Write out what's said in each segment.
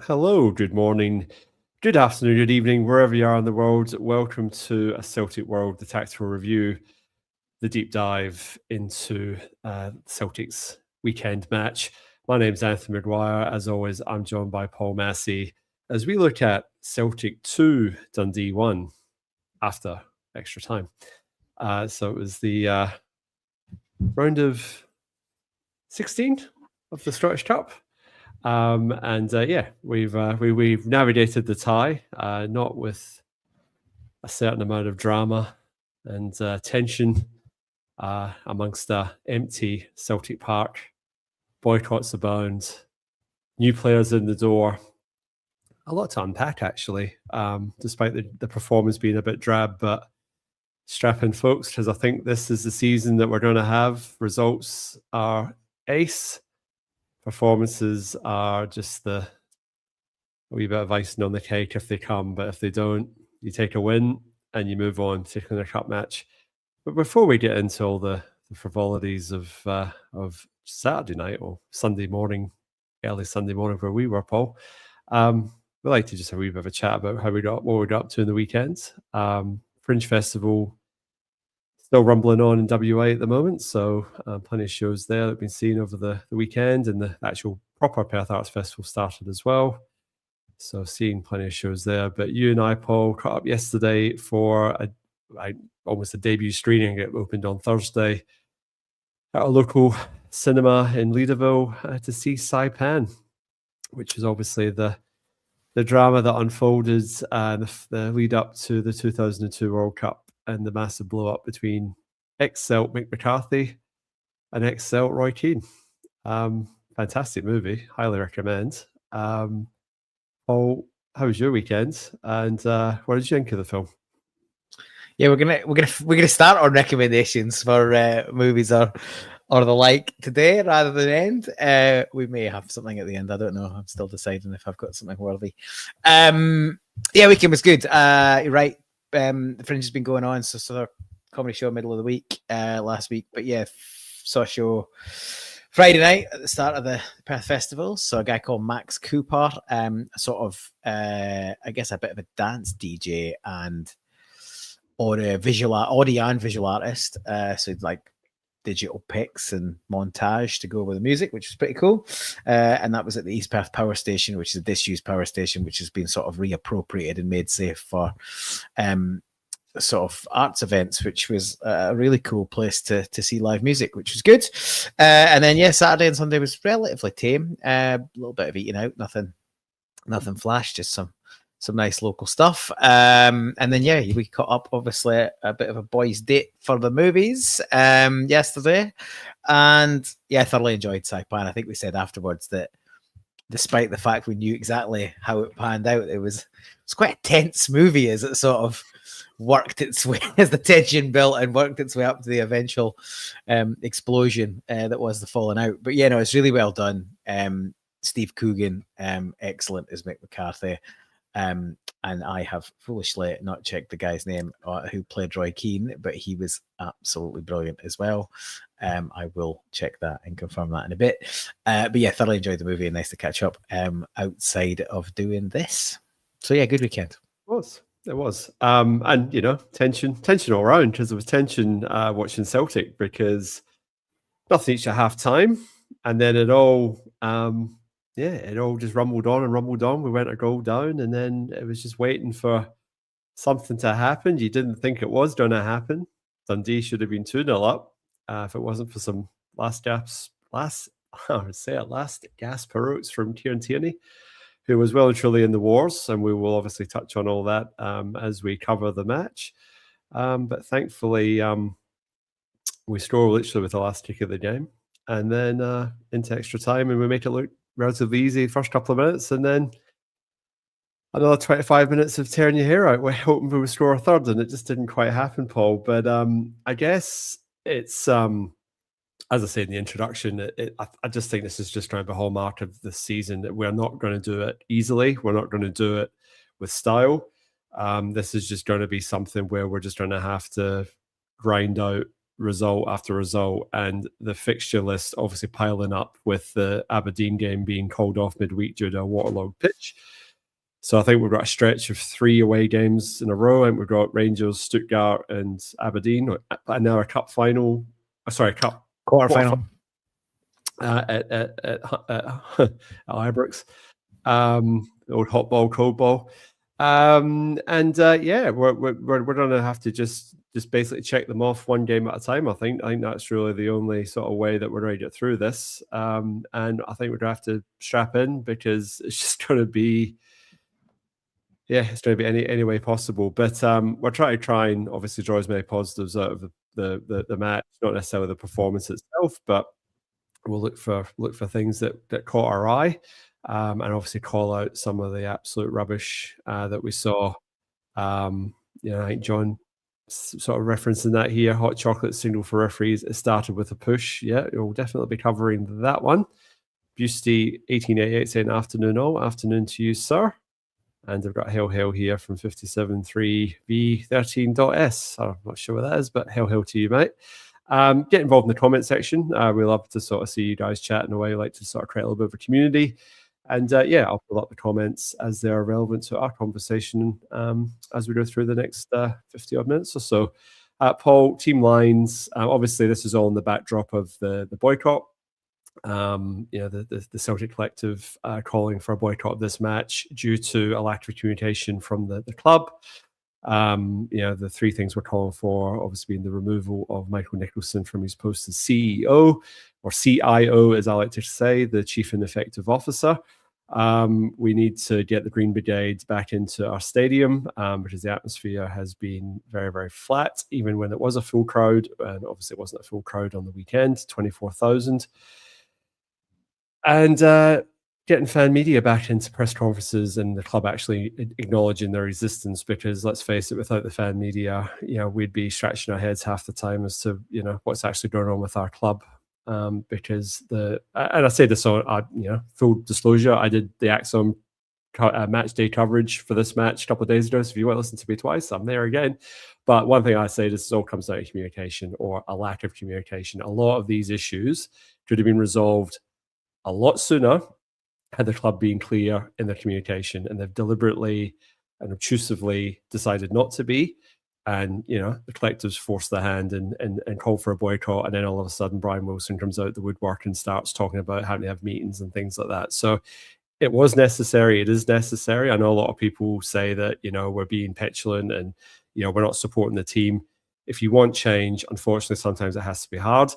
Hello, good morning, good afternoon, good evening, wherever you are in the world. Welcome to a Celtic World, the tactical review, the deep dive into Celtic's weekend match. My name's Anthony McGuire. As always, I'm joined by Paul Massey as we look at Celtic 2, Dundee 1 after extra time. So it was the round of 16 of the Scottish Cup. We've navigated the tie, not with a certain amount of drama and tension amongst a empty Celtic Park, boycotts abound, new players in the door. A lot to unpack, actually, despite the performance being a bit drab, but strap in, folks, because I think this is the season that we're going to have. Results are ace. Performances are just a wee bit of icing on the cake if they come, but if they don't, you take a win and you move on, particularly in a cup match. But before we get into all the frivolities of Saturday night or Sunday morning, early Sunday morning where we were, Paul, we'd like to just have a wee bit of a chat about what we got up to in the weekend. Fringe Festival still rumbling on in WA at the moment, so plenty of shows there that have been seen over the weekend, and the actual proper Perth Arts Festival started as well. So seeing plenty of shows there. But you and I, Paul, caught up yesterday for almost a debut screening. It opened on Thursday at a local cinema in Leederville to see Saipan, which is obviously the drama that unfolded the lead up to the 2002 World Cup and the massive blow up between ex-Celt Mick McCarthy and ex-Celt Roy Keane. Fantastic movie, highly recommend. Paul, how was your weekend? And what did you think of the film? Yeah, we're gonna start on recommendations for movies or the like today rather than end. We may have something at the end. I don't know. I'm still deciding if I've got something worthy. Weekend was good. You're right. The Fringe has been going on, so sort of comedy show middle of the week last week. But yeah, saw a show Friday night at the start of the Perth Festival. So a guy called Max Cooper, I guess a bit of a dance DJ and audio and visual artist. So like digital pics and montage to go with the music, which was pretty cool. And that was at the East Perth Power Station, which is a disused power station, which has been sort of reappropriated and made safe for sort of arts events, which was a really cool place to see live music, which was good. And then Saturday and Sunday was relatively tame. A little bit of eating out, nothing flash, just some nice local stuff. And then we caught up, obviously a bit of a boys' date for the movies yesterday, and thoroughly enjoyed Saipan. I think we said afterwards that despite the fact we knew exactly how it panned out, it's quite a tense movie as it sort of worked its way, as the tension built and worked its way up to the eventual explosion that was the falling out. But it's really well done. Steve Coogan, excellent as Mick McCarthy. And I have foolishly not checked the guy's name who played Roy Keane, but he was absolutely brilliant as well. I will check that and confirm that in a bit. Thoroughly enjoyed the movie and nice to catch up outside of doing this. So good weekend. It was. And tension all around, because there was tension watching Celtic, because nothing each at half time, and then it all just rumbled on. We went a goal down, and then it was just waiting for something to happen. You didn't think it was going to happen. Dundee should have been 2-0 up if it wasn't for some last gasp heroics from Kieran Tierney, who was well and truly in the wars, and we will obviously touch on all that as we cover the match. But thankfully, we score literally with the last kick of the game, and then into extra time, and we make it look relatively easy the first couple of minutes, and then another 25 minutes of tearing your hair out. We're hoping we would score a third, and it just didn't quite happen, Paul. But I guess it's as I said in the introduction, I just think this is just kind of a hallmark of the season, that we're not going to do it easily. We're not going to do it with style. This is just going to be something where we're just going to have to grind out result after result, and the fixture list obviously piling up with the Aberdeen game being called off midweek due to a waterlogged pitch. So I think we've got a stretch of 3 away games in a row, and we've got Rangers, Stuttgart, and Aberdeen, and now a cup final. Sorry, cup quarterfinal at Ibrox, old hot ball, cold ball, yeah, we're going to have to just basically check them off one game at a time. I think that's really the only sort of way that we're going to get through this, and I think we're going to have to strap in, because it's just going to be. Yeah, it's going to be any way possible. But we're trying and obviously draw as many positives out of the match, not necessarily the performance itself, but we'll look for things that caught our eye, and obviously call out some of the absolute rubbish that we saw. I think John sort of referencing that here. Hot chocolate signal for referees. It started with a push. Yeah, we'll definitely be covering that one. Busty 1888 saying afternoon all. Afternoon to you, sir. And I've got Hail Hail here from 573V13.s. I'm not sure what that is, but hail to you, mate. Get involved in the comment section. We love to sort of see you guys chatting away. We like to sort of create a little bit of a community. And I'll pull up the comments as they're relevant to our conversation as we go through the next 50 odd minutes or so. Paul, team lines. Obviously, this is all in the backdrop of the boycott. The Celtic collective calling for a boycott of this match due to a lack of communication from the club. The 3 things we're calling for, obviously, being the removal of Michael Nicholson from his post as CEO, or CIO, as I like to say, the Chief Ineffective Officer. We need to get the Green Brigade back into our stadium, because the atmosphere has been very, very flat, even when it was a full crowd. And obviously, it wasn't a full crowd on the weekend, 24,000. And getting fan media back into press conferences and the club actually acknowledging their existence, because let's face it, without the fan media, we'd be scratching our heads half the time as to, what's actually going on with our club. Because and I say this on, full disclosure, I did the Axon match day coverage for this match a couple of days ago. So if you want to listen to me twice, I'm there again. But one thing I say, this all comes down to communication, or a lack of communication. A lot of these issues could have been resolved a lot sooner had the club been clear in their communication, and they've deliberately and obtrusively decided not to be. And the collectives forced their hand and called for a boycott, and then all of a sudden Brian Wilson comes out the woodwork and starts talking about having to have meetings and things like that. So it was necessary. It is necessary. I know a lot of people say that we're being petulant and we're not supporting the team. If you want change, unfortunately, sometimes it has to be hard.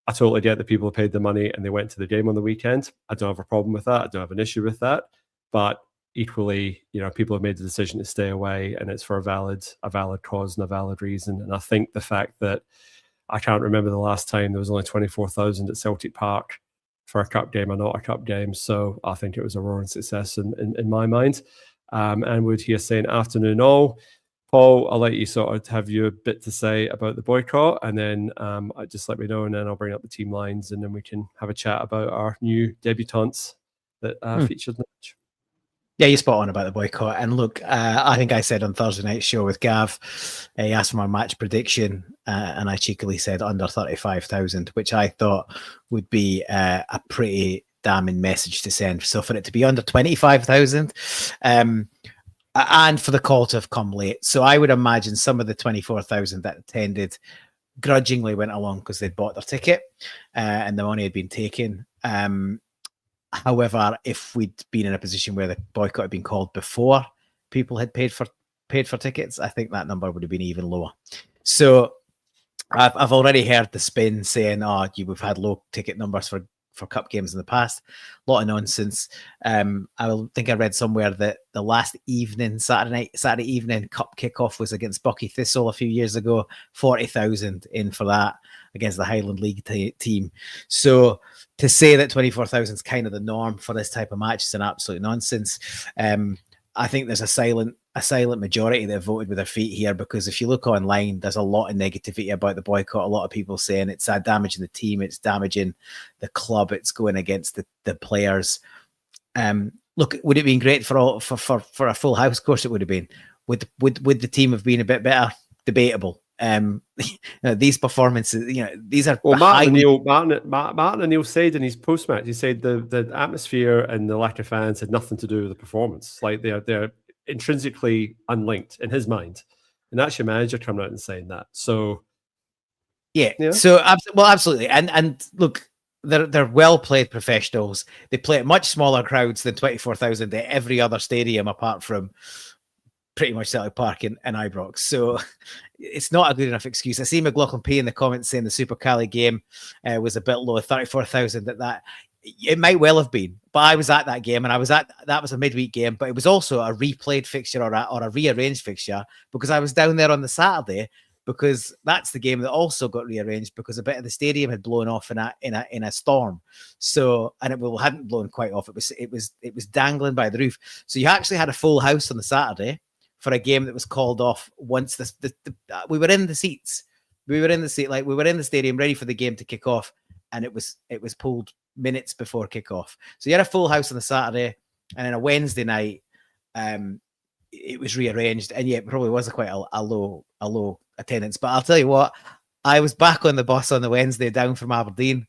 I totally get that people have paid the money and they went to the game on the weekend. I don't have a problem with that. I don't have an issue with that. But equally, people have made the decision to stay away, and it's for a valid cause and a valid reason. And I think the fact that I can't remember the last time there was only 24,000 at Celtic Park for a cup game or not a cup game. So I think it was a roaring success in my mind. And we're here saying afternoon all. Paul, I'll let you sort of have your bit to say about the boycott, and then just let me know, and then I'll bring up the team lines, and then we can have a chat about our new debutants that featured in the match. Yeah, you're spot on about the boycott. And look, I think I said on Thursday night's show with Gav, he asked for my match prediction, and I cheekily said under 35,000, which I thought would be a pretty damning message to send. So for it to be under 25,000, and for the call to have come late. So I would imagine some of the 24,000 that attended grudgingly went along because they'd bought their ticket and the money had been taken. However, if we'd been in a position where the boycott had been called before people had paid for tickets, I think that number would have been even lower. So I've already heard the spin saying, we've had low ticket numbers for cup games in the past. A lot of nonsense. I think I read somewhere that the last evening, Saturday evening cup kickoff was against Bucky Thistle a few years ago. 40,000 in for that against the Highland League team. So to say that 24,000 is kind of the norm for this type of match is an absolute nonsense. I think there's a silent majority that voted with their feet here, because if you look online, there's a lot of negativity about the boycott. A lot of people saying it's damaging the team, it's damaging the club, it's going against the players. Look, would it have been great for a full house? Of course it would have been. Would the team have been a bit better? Debatable. these performances, these are well, Martin O'Neill said in his post match, he said the atmosphere and the lack of fans had nothing to do with the performance. Like they're intrinsically unlinked in his mind, and that's your manager coming out and saying that. So yeah. So absolutely, and look, they're well played professionals. They play at much smaller crowds than 24,000 at every other stadium apart from pretty much Celtic Park and Ibrox. So it's not a good enough excuse. I see McLaughlin P in the comments saying the Super Cali game was a bit low, 34,000 at that. It might well have been, but I was at that game, and that was a midweek game, but it was also a replayed fixture or a rearranged fixture because I was down there on the Saturday, because that's the game that also got rearranged because a bit of the stadium had blown off in a storm. So, and it hadn't blown quite off. It was dangling by the roof. So you actually had a full house on the Saturday for a game that was called off once we were in the seats. We were in the stadium ready for the game to kick off, and it was pulled minutes before kickoff. So you had a full house on the Saturday, and then a Wednesday night, it was rearranged, and yeah, it probably was quite a low attendance. But I'll tell you what, I was back on the bus on the Wednesday down from Aberdeen.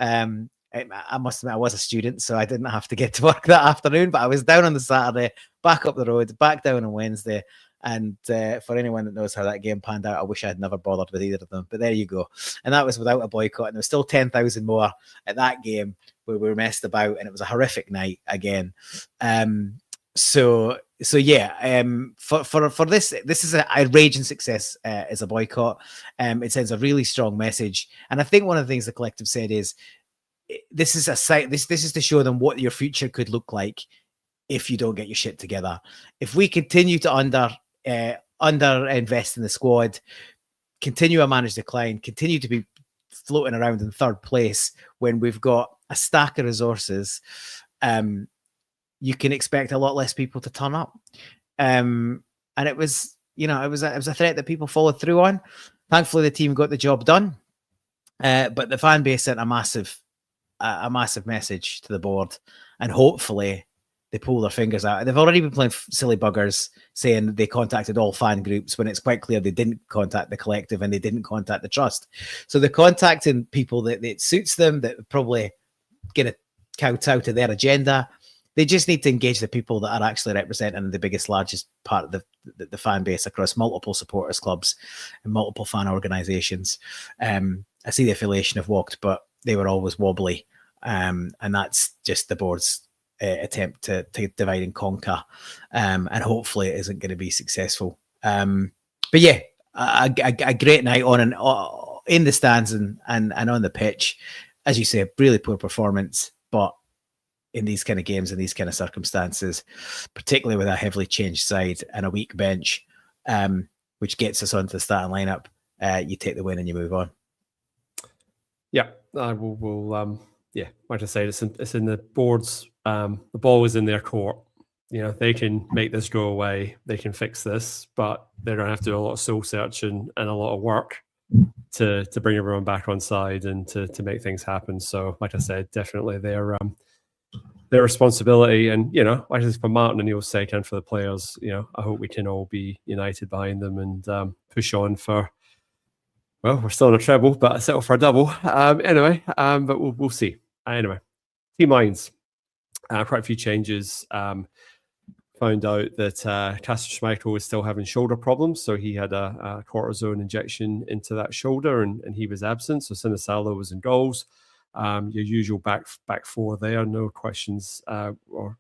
I must admit, I was a student, so I didn't have to get to work that afternoon, but I was down on the Saturday, back up the road, back down on Wednesday. And for anyone that knows how that game panned out, I wish I had never bothered with either of them. But there you go. And that was without a boycott. And there was still 10,000 more at that game where we were messed about. And it was a horrific night again. So yeah, for this is a raging success as a boycott. It sends a really strong message. And I think one of the things the collective said is, this is a site. This is to show them what your future could look like if you don't get your shit together. If we continue to under invest in the squad, continue a managed decline, continue to be floating around in third place when we've got a stack of resources, you can expect a lot less people to turn up. And it was, it was a threat that people followed through on. Thankfully, the team got the job done. But the fan base sent a massive message to the board, and hopefully they pull their fingers out. They've already been playing silly buggers, saying they contacted all fan groups when it's quite clear they didn't contact the collective and they didn't contact the trust. So they're contacting people that it suits them, that probably going to kowtow to their agenda. They just need to engage the people that are actually representing the biggest, largest part of the fan base across multiple supporters clubs and multiple fan organisations. I see the affiliation have walked, but they were always wobbly. And that's just the board's attempt to divide and conquer. And hopefully it isn't going to be successful. But yeah, a great night on and in the stands and on the pitch. As you say, really poor performance, but in these kind of games and these kind of circumstances, particularly with a heavily changed side and a weak bench, which gets us onto the starting lineup, you take the win and you move on. Yeah, I will. Yeah, like I said, it's in the boards. The ball is in their court. They can make this go away. They can fix this, but they're going to have to do a lot of soul searching and a lot of work to bring everyone back on side and to make things happen. So, like I said, definitely their responsibility. And like I said, for Martin and Neil's sake and for the players, I hope we can all be united behind them and push on for. Well, we're still in a treble, but I settle for a double. Anyway, but we'll see. Anyway, team lines, quite a few changes. Found out that Casper Schmeichel was still having shoulder problems, so he had a cortisone injection into that shoulder, and he was absent. So Sinisalo was in goals. Your usual back four there, no questions or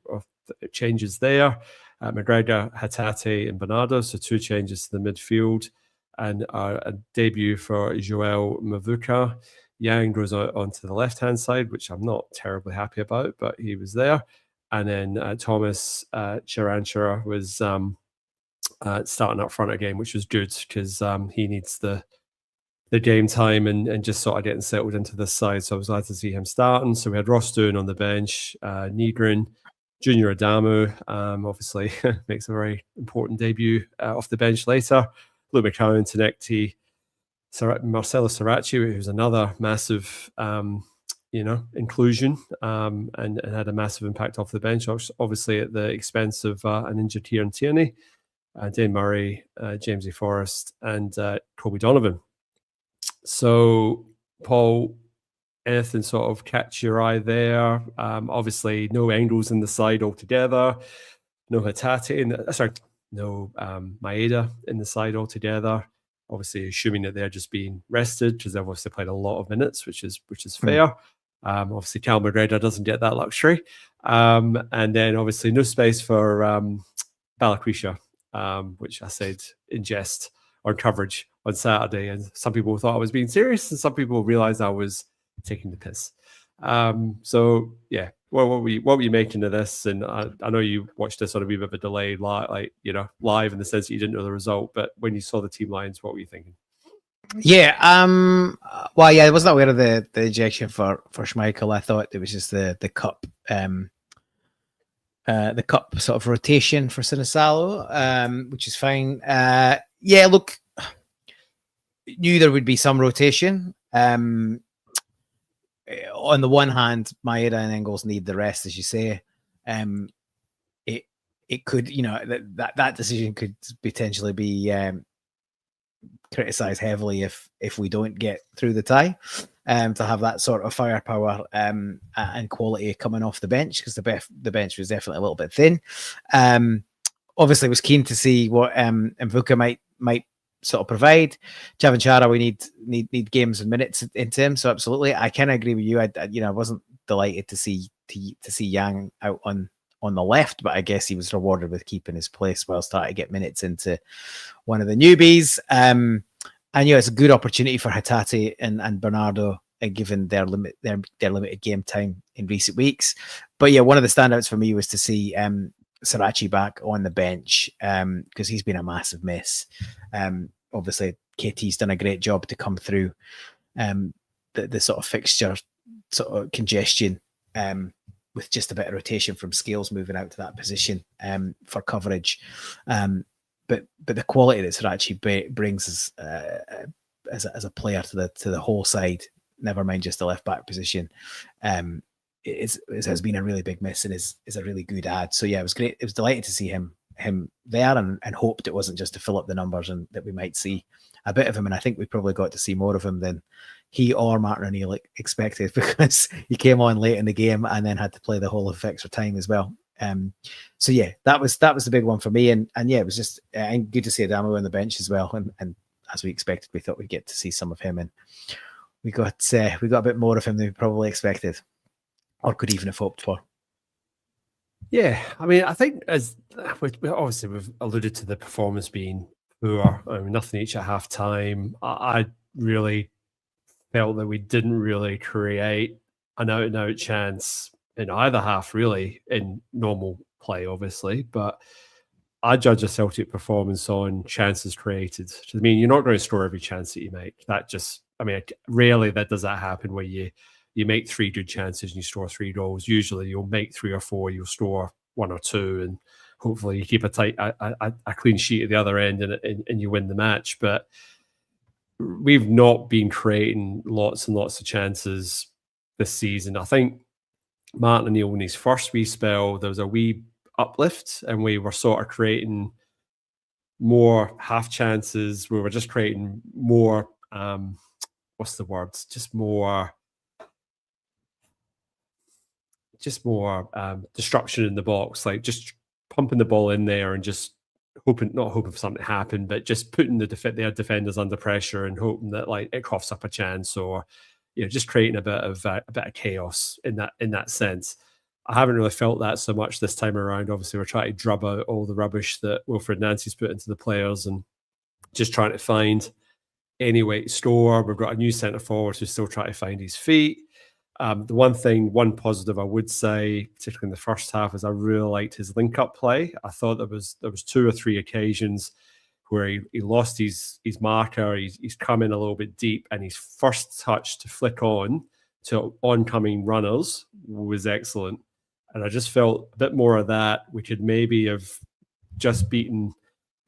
changes there. McGregor, Hatate, and Bernardo, so two changes to the midfield. And a debut for Joel Mavuka. Yang goes onto the left-hand side, which I'm not terribly happy about, but he was there. And then Thomas Chiranchera was starting up front again, which was good because he needs the game time and just sort of getting settled into this side. So I was glad to see him starting. So we had Ross Doon on the bench, Nigrin, Junior Adamu, obviously makes a very important debut off the bench later. Luke McCowan, Tenekti, Marcelo Sarachi, who's another massive, inclusion and had a massive impact off the bench, obviously at the expense of an injured Kieran Tierney. Dane Murray, Jamesy Forrest, and Kobe Donovan. So, Paul, anything sort of catch your eye there? Obviously, no Engels in the side altogether. No Hatate no Maeda in the side altogether. Obviously, assuming that they're just being rested because they've obviously played a lot of minutes, which is fair. Obviously, Cal McGregor doesn't get that luxury. And then obviously no space for Balakwisha, which I said in jest on coverage on Saturday. And some people thought I was being serious, and some people realized I was taking the piss. So yeah, what were you making of this? And I know you watched this on a wee bit of a delay, live in the sense that you didn't know the result. But when you saw the team lines, what were you thinking? Yeah, well, yeah, I wasn't aware of the ejection for Schmeichel. I thought it was just the cup sort of rotation for Sinisalo, which is fine. Yeah, look, knew there would be some rotation. On the one hand, Maeda and Engels need the rest, as you say. It could, that decision could potentially be criticised heavily if we don't get through the tie, to have that sort of firepower and quality coming off the bench, because the bench was definitely a little bit thin. Obviously, was keen to see what Mvuka might sort of provide. Chavanchara, we need games and minutes into him, so absolutely, I kind of agree with you. I wasn't delighted to see Yang out on the left, but I guess he was rewarded with keeping his place while starting to get minutes into one of the newbies. And it's a good opportunity for Hatate and Bernardo, given their limited game time in recent weeks. But yeah, one of the standouts for me was to see Sirachi back on the bench, because he's been a massive miss. Obviously, KT's done a great job to come through the sort of fixture sort of congestion, with just a bit of rotation from Scales moving out to that position for coverage. But the quality that Sirachi brings as a player to the whole side, never mind just the left back position, has been a really big miss and is a really good add. So yeah, it was great. It was delighted to see him there, and hoped it wasn't just to fill up the numbers and that we might see a bit of him. And I think we probably got to see more of him than he or Martin O'Neill expected, because he came on late in the game and then had to play the whole of extra time as well. So yeah, that was the big one for me. And yeah, it was just good to see Adamo on the bench as well. And as we expected, we thought we'd get to see some of him, and we got a bit more of him than we probably expected, or could even have hoped for. Yeah, I mean, I think as obviously we've alluded to the performance being poor. I mean, nothing each at half time. I really felt that we didn't really create an out-and-out chance in either half, really, in normal play, obviously. But I judge a Celtic performance on chances created. I mean, you're not going to score every chance that you make. Rarely does that happen where you make 3 good chances and you score 3 goals. Usually you'll make 3 or 4, you'll score 1 or 2, and hopefully you keep a clean sheet at the other end and you win the match. But we've not been creating lots and lots of chances this season. I think Martin O'Neill, in his first wee spell, there was a wee uplift and we were sort of creating more half chances. We were just creating more, what's the word? Just more disruption in the box, like just pumping the ball in there and just not hoping for something to happen, but just putting their defenders under pressure and hoping that like it coughs up a chance, or just creating a bit of chaos in that sense. I haven't really felt that so much this time around. Obviously, we're trying to drub out all the rubbish that Wilfred Nancy's put into the players and just trying to find any way to score. We've got a new centre forward who's still trying to find his feet. The one positive I would say, particularly in the first half, is I really liked his link-up play. I thought there was 2 or 3 occasions where he lost his marker. He's come in a little bit deep, and his first touch to flick on to oncoming runners was excellent. And I just felt a bit more of that. We could maybe have just beaten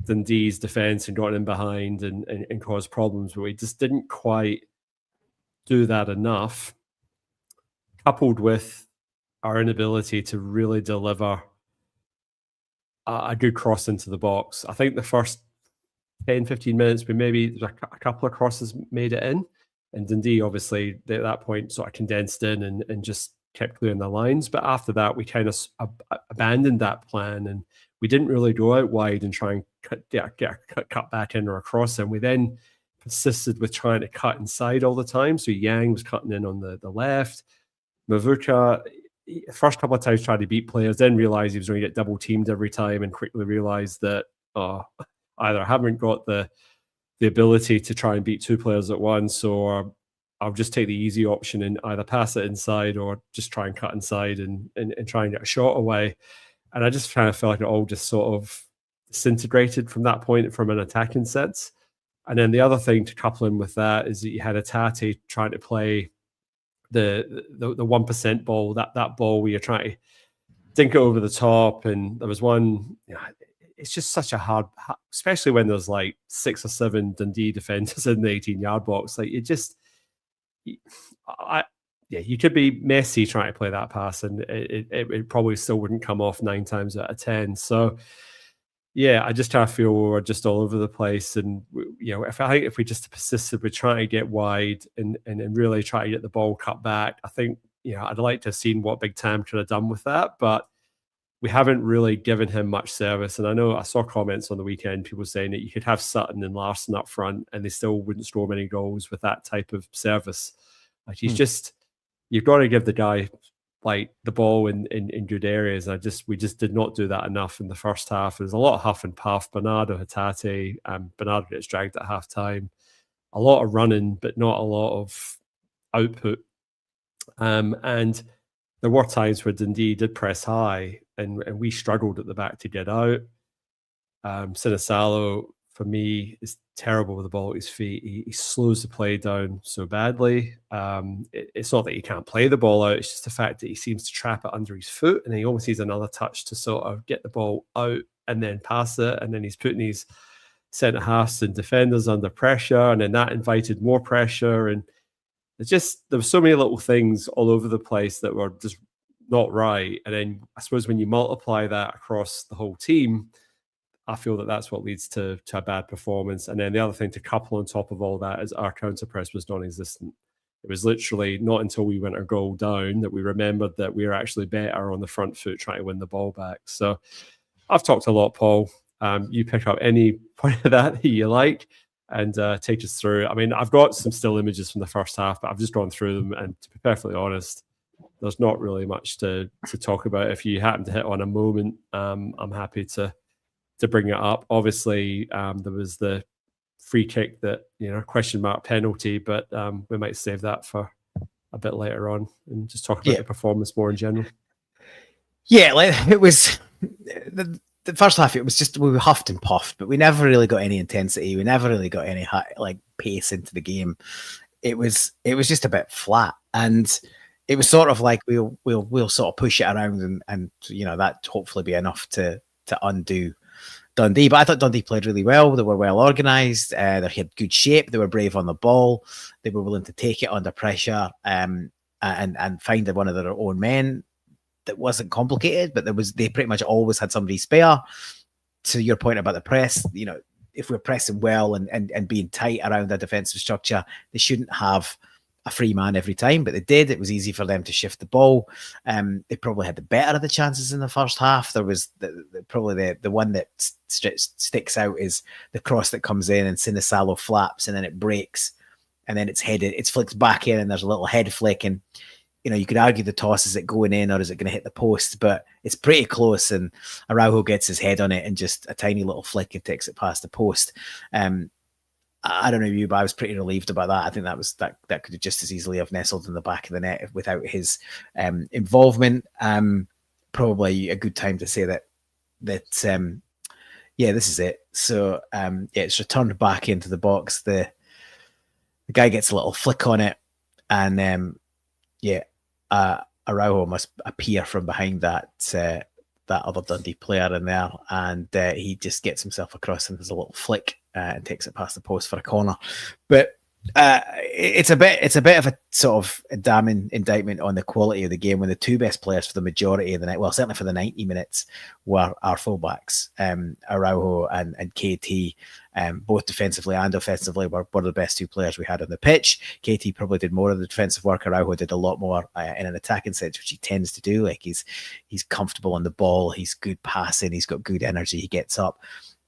Dundee's defence and gotten in behind and caused problems, but we just didn't quite do that enough, coupled with our inability to really deliver a good cross into the box. I think the first 10-15 minutes, maybe a couple of crosses made it in, and Dundee obviously at that point sort of condensed in and just kept clearing the lines. But after that, we kind of abandoned that plan, and we didn't really go out wide and try and get a cut back in or a cross in. We then persisted with trying to cut inside all the time. So Yang was cutting in on the left. Mavuka, first couple of times tried to beat players, then realized he was going to get double teamed every time, and quickly realized that either I haven't got the ability to try and beat two players at once, or I'll just take the easy option and either pass it inside or just try and cut inside and try and get a shot away. And I just kind of felt like it all just sort of disintegrated from that point from an attacking sense. And then the other thing to couple in with that is that you had Hatate trying to play the 1% ball, that ball where you're trying to dink it over the top. And there was one, it's just such a hard, especially when there's like 6 or 7 Dundee defenders in the 18-yard box. Like you could be messy trying to play that pass, and it probably still wouldn't come off 9 times out of 10. So yeah, I just kind of feel we're just all over the place. And if we just persisted with trying to get wide and really try to get the ball cut back, I think I'd like to have seen what Big Tam could have done with that, but we haven't really given him much service. And I know I saw comments on the weekend, people saying that you could have Sutton and Larson up front and they still wouldn't score many goals with that type of service. Like he's just, you've got to give the guy like the ball in good areas. And we just did not do that enough in the first half. There's a lot of huff and puff. Bernardo Hatate, Bernardo gets dragged at half time. A lot of running, but not a lot of output. And there were times where Dundee did press high and we struggled at the back to get out. Sinisalo, for me, is terrible with the ball at his feet. He slows the play down so badly. It's not that he can't play the ball out. It's just the fact that he seems to trap it under his foot and he almost needs another touch to sort of get the ball out and then pass it. And then he's putting his centre-halves and defenders under pressure, and then that invited more pressure. And there were so many little things all over the place that were just not right. And then I suppose when you multiply that across the whole team, I feel that that's what leads to a bad performance. And then the other thing to couple on top of all that is our counter press was non-existent. It was literally not until we went a goal down that we remembered that we were actually better on the front foot trying to win the ball back. So I've talked a lot, Paul. You pick up any point of that you like and take us through. I mean, I've got some still images from the first half, but I've just gone through them. And to be perfectly honest, there's not really much to talk about. If you happen to hit on a moment, I'm happy to bring it up. Obviously, there was the free kick that, question mark penalty, but we might save that for a bit later on and just talk about the performance more in general. Yeah, like it was the first half. It was just we huffed and puffed, but we never really got any intensity. We never really got any pace into the game. It was just a bit flat, and it was sort of like we'll sort of push it around and that hopefully be enough to undo Dundee. But I thought Dundee played really well. They were well organised. They had good shape. They were brave on the ball. They were willing to take it under pressure and find one of their own men. That wasn't complicated, but they pretty much always had somebody spare. To your point about the press, if we're pressing well and being tight around a defensive structure, they shouldn't have a free man every time, but they did. It was easy for them to shift the ball. They probably had the better of the chances in the first half. There was probably the one that sticks out is the cross that comes in and Sinisalo flaps and then it breaks and then it's flicked back in and there's a little head flick and you could argue the toss, is it going in or is it going to hit the post? But it's pretty close and Araujo gets his head on it and just a tiny little flick and takes it past the post. I don't know you, but I was pretty relieved about that. I think that could have just as easily have nestled in the back of the net without his involvement. Probably a good time to say that this is it. So it's returned back into the box. The guy gets a little flick on it, and Araujo must appear from behind that other Dundee player in there, and he just gets himself across and there's a little flick and takes it past the post for a corner. But It's a bit of a sort of a damning indictment on the quality of the game when the two best players for the majority of the night, well, certainly for the 90 minutes, were our fullbacks, Araujo and KT, both defensively and offensively were the best two players we had on the pitch. KT probably did more of the defensive work. Araujo did a lot more in an attacking sense, which he tends to do. Like he's comfortable on the ball, he's good passing, he's got good energy, he gets up.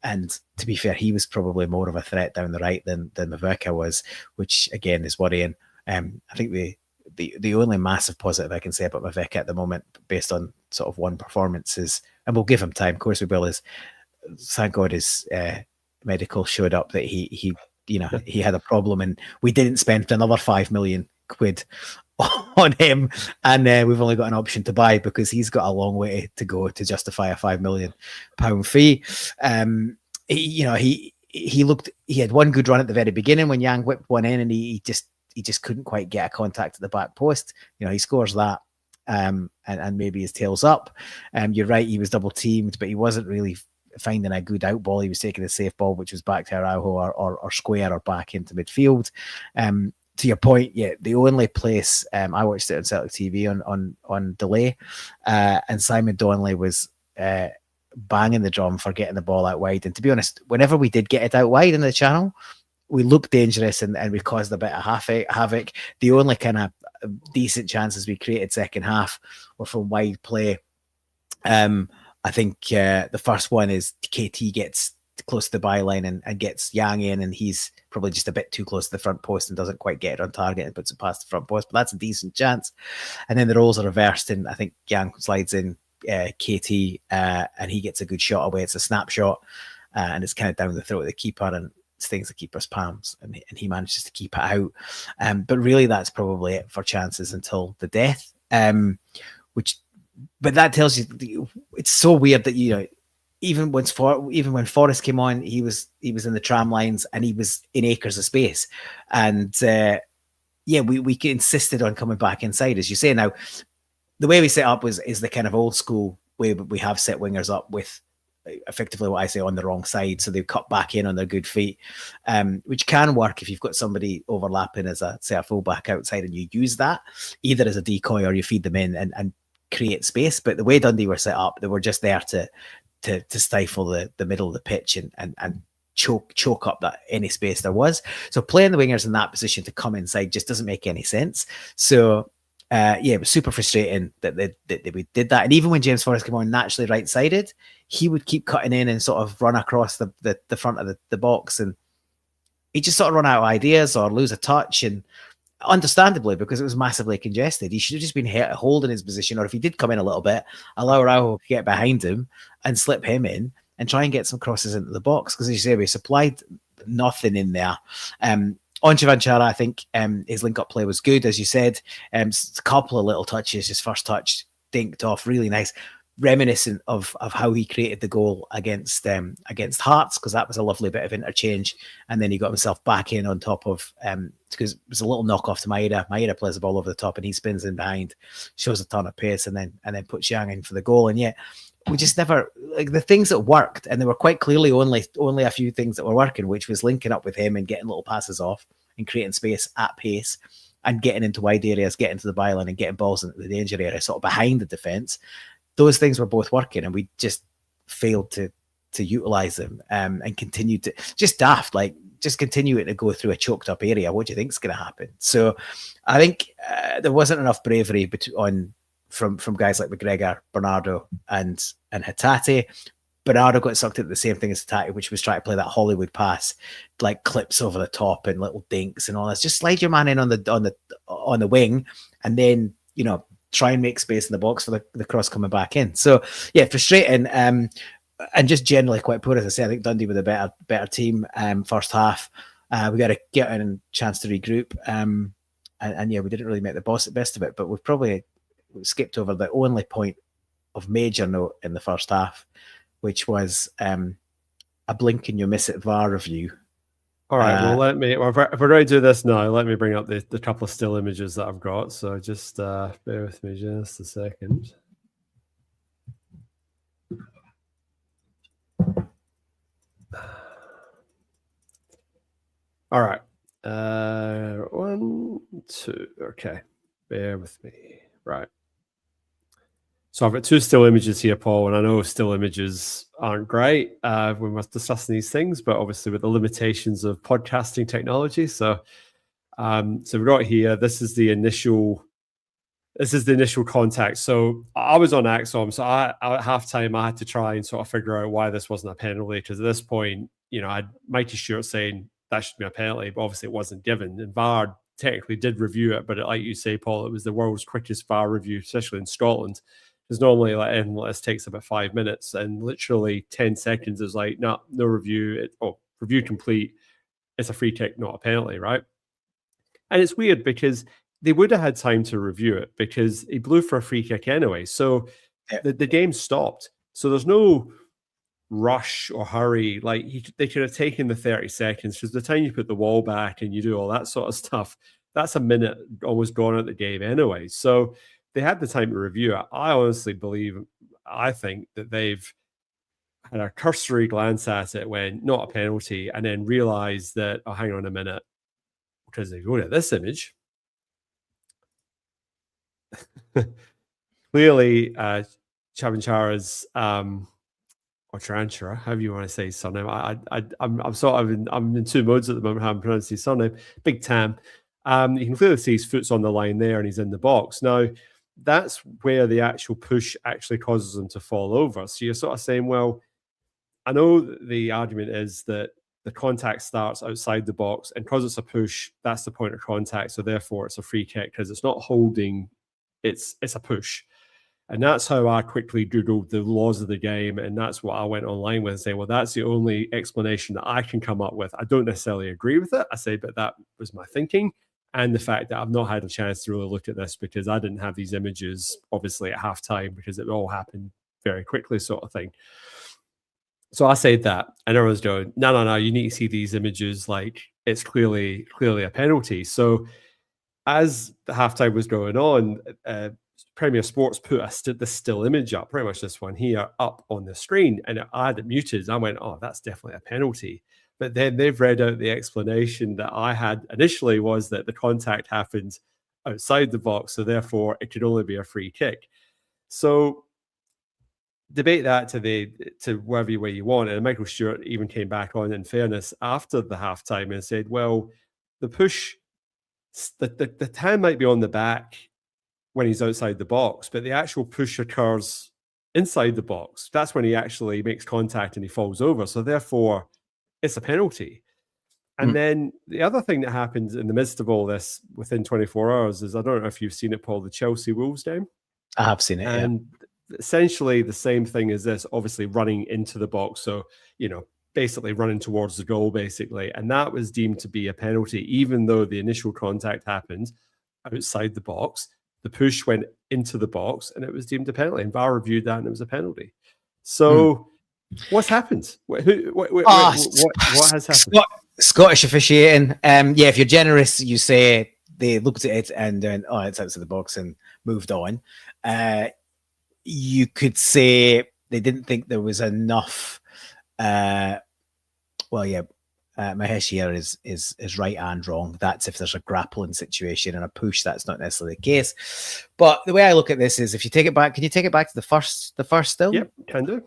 And to be fair, he was probably more of a threat down the right than Mavica was, which again is worrying. I think the only massive positive I can say about Mavica at the moment, based on sort of one performance, is, and we'll give him time, of course we will, is thank God his medical showed up that he had a problem, and we didn't spend another 5 million quid on him, and we've only got an option to buy because he's got a long way to go to justify a £5 million fee. He had one good run at the very beginning when Yang whipped one in, and he just couldn't quite get a contact at the back post. He scores that, and maybe his tail's up. You're right, he was double teamed, but he wasn't really finding a good out ball. He was taking a safe ball, which was back to Araujo or square or back into midfield. To your point, yeah, the only place I watched it on Celtic TV on delay, and Simon Donnelly was banging the drum for getting the ball out wide. And to be honest, whenever we did get it out wide in the channel, we looked dangerous and we caused a bit of havoc. The only kind of decent chances we created second half were from wide play. I think the first one is KT gets close to the byline and gets Yang in, and he's probably just a bit too close to the front post and doesn't quite get it on target and puts it past the front post, but that's a decent chance. And then the roles are reversed, and I think Yang slides in KT and he gets a good shot away. It's a snapshot, and it's kind of down the throat of the keeper and stings the keeper's palms, and he manages to keep it out. But really, that's probably it for chances until the death. But that tells you it's so weird that even when Forrest came on, he was in the tram lines and he was in acres of space, and we insisted on coming back inside, as you say. Now, the way we set up is the kind of old school way, but we have set wingers up with effectively what I say on the wrong side, so they cut back in on their good feet, which can work if you've got somebody overlapping as a fullback outside, and you use that either as a decoy or you feed them in and create space. But the way Dundee were set up, they were just there to stifle the middle of the pitch and choke up that any space there was. So playing the wingers in that position to come inside just doesn't make any sense. So it was super frustrating that we did that. And even when James Forrest came on naturally right-sided, he would keep cutting in and sort of run across the front of the box, and he just sort of run out of ideas or lose a touch, and understandably, because it was massively congested. He should have just been holding his position, or if he did come in a little bit, allow Araujo to get behind him and slip him in and try and get some crosses into the box, because as you say, we supplied nothing in there. On Chavanchara, I think his link-up play was good, as you said. A couple of little touches, his first touch dinked off, really nice, reminiscent of how he created the goal against Hearts, because that was a lovely bit of interchange, and then he got himself back in on top of because it was a little knock off to Maeda. Maeda plays the ball over the top and he spins in behind, shows a ton of pace, and then puts Yang in for the goal. And yet we just never, like, the things that worked, and there were quite clearly only a few things that were working, which was linking up with him and getting little passes off and creating space at pace and getting into wide areas, getting to the byline and getting balls into the danger area, sort of behind the defence. Those things were both working, and we just failed to utilize them, and continued to just daft, like just continuing to go through a choked up area. What do you think is going to happen? So I think there wasn't enough bravery from guys like McGregor, Bernardo, and Hatate. Bernardo got sucked into the same thing as Hatate, which was trying to play that Hollywood pass, like clips over the top and little dinks and all this. Just slide your man in on the wing, and then try and make space in the box for the cross coming back in. So yeah, frustrating, and just generally quite poor. As I say, I think Dundee were the better team first half. We got to get in a chance to regroup, and yeah, we didn't really make the best of it, but we've probably skipped over the only point of major note in the first half, which was a blink and you miss it VAR review. All right, if we're going to do this now, let me bring up the couple of still images that I've got. So just bear with me just a second. All right. two. Okay, bear with me. Right. So I've got two still images here, Paul, and I know still images aren't great when we're discussing these things, but obviously with the limitations of podcasting technology. So we've got here, this is the initial contact. So I was on Axom, so at halftime I had to try and sort of figure out why this wasn't a penalty, because at this point, I had Mikey Stewart saying that should be a penalty, but obviously it wasn't given. And VAR technically did review it, but like you say, Paul, it was the world's quickest VAR review, especially in Scotland. Because normally anything like this takes about 5 minutes, and literally 10 seconds is like, no review. Review complete. It's a free kick, not a penalty, right? And it's weird because they would have had time to review it because he blew for a free kick anyway. So the game stopped. So there's no rush or hurry. Like they could have taken the 30 seconds, because the time you put the wall back and you do all that sort of stuff, that's a minute almost gone at the game anyway. So they had the time to review it. I think that they've had a cursory glance at it when not a penalty, and then realized that, oh, hang on a minute, because they go to this image. Clearly, Chavanchara's or Charanchara, however you want to say his surname. I'm in two modes at the moment how I'm pronouncing his surname. Big Tam. You can clearly see his foot's on the line there, and he's in the box. Now, that's where the actual push actually causes him to fall over. So you're sort of saying, well, I know the argument is that the contact starts outside the box, and because it's a push, that's the point of contact. So therefore, it's a free kick because it's not holding, it's a push. And that's how I quickly Googled the laws of the game, and that's what I went online with and say, well, that's the only explanation that I can come up with. I don't necessarily agree with it. I say, but that was my thinking. And the fact that I've not had a chance to really look at this because I didn't have these images, obviously, at halftime, because it all happened very quickly, sort of thing. So I said that, and everyone's going, no, you need to see these images. Like, it's clearly a penalty. So as the halftime was going on, Premier Sports put the still image up, pretty much this one here, up on the screen, and I had it muted. I went, oh, that's definitely a penalty. But then they've read out the explanation that I had initially, was that the contact happened outside the box, so therefore it could only be a free kick. So debate that to whatever way you want. And Michael Stewart even came back on, in fairness, after the halftime and said, well, the push, the hand might be on the back when he's outside the box, but the actual push occurs inside the box. That's when he actually makes contact and he falls over. So therefore, it's a penalty. And then the other thing that happens in the midst of all this within 24 hours is, I don't know if you've seen it, Paul, the Chelsea Wolves game. I have seen it, and essentially the same thing as this, obviously running into the box. So, basically running towards the goal, basically. And that was deemed to be a penalty, even though the initial contact happened outside the box. The push went into the box and it was deemed a penalty. And VAR reviewed that and it was a penalty. So what's happened? What has happened? Scottish officiating. If you're generous, you say they looked at it and oh, it's outside the box and moved on. You could say they didn't think there was enough. Mahesh here is right and wrong. That's if there's a grappling situation and a push. That's not necessarily the case. But the way I look at this is, if you take it back, can you take it back to the first still? Yep, can do.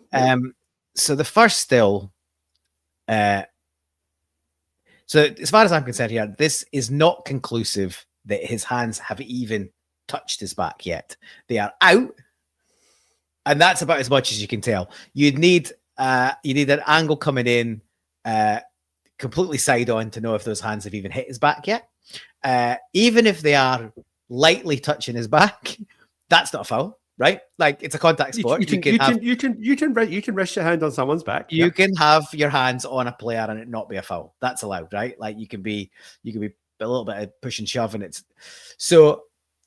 So the first still. So as far as I'm concerned here, this is not conclusive that his hands have even touched his back yet. They are out, and that's about as much as you can tell. You need an angle coming in completely side on to know if those hands have even hit his back yet. Even if they are lightly touching his back, that's not a foul, right? Like, it's a contact sport. You can rest your hand on someone's back. You can have your hands on a player and it not be a foul. That's allowed, right? Like, you can be a little bit of push and shove, and it's so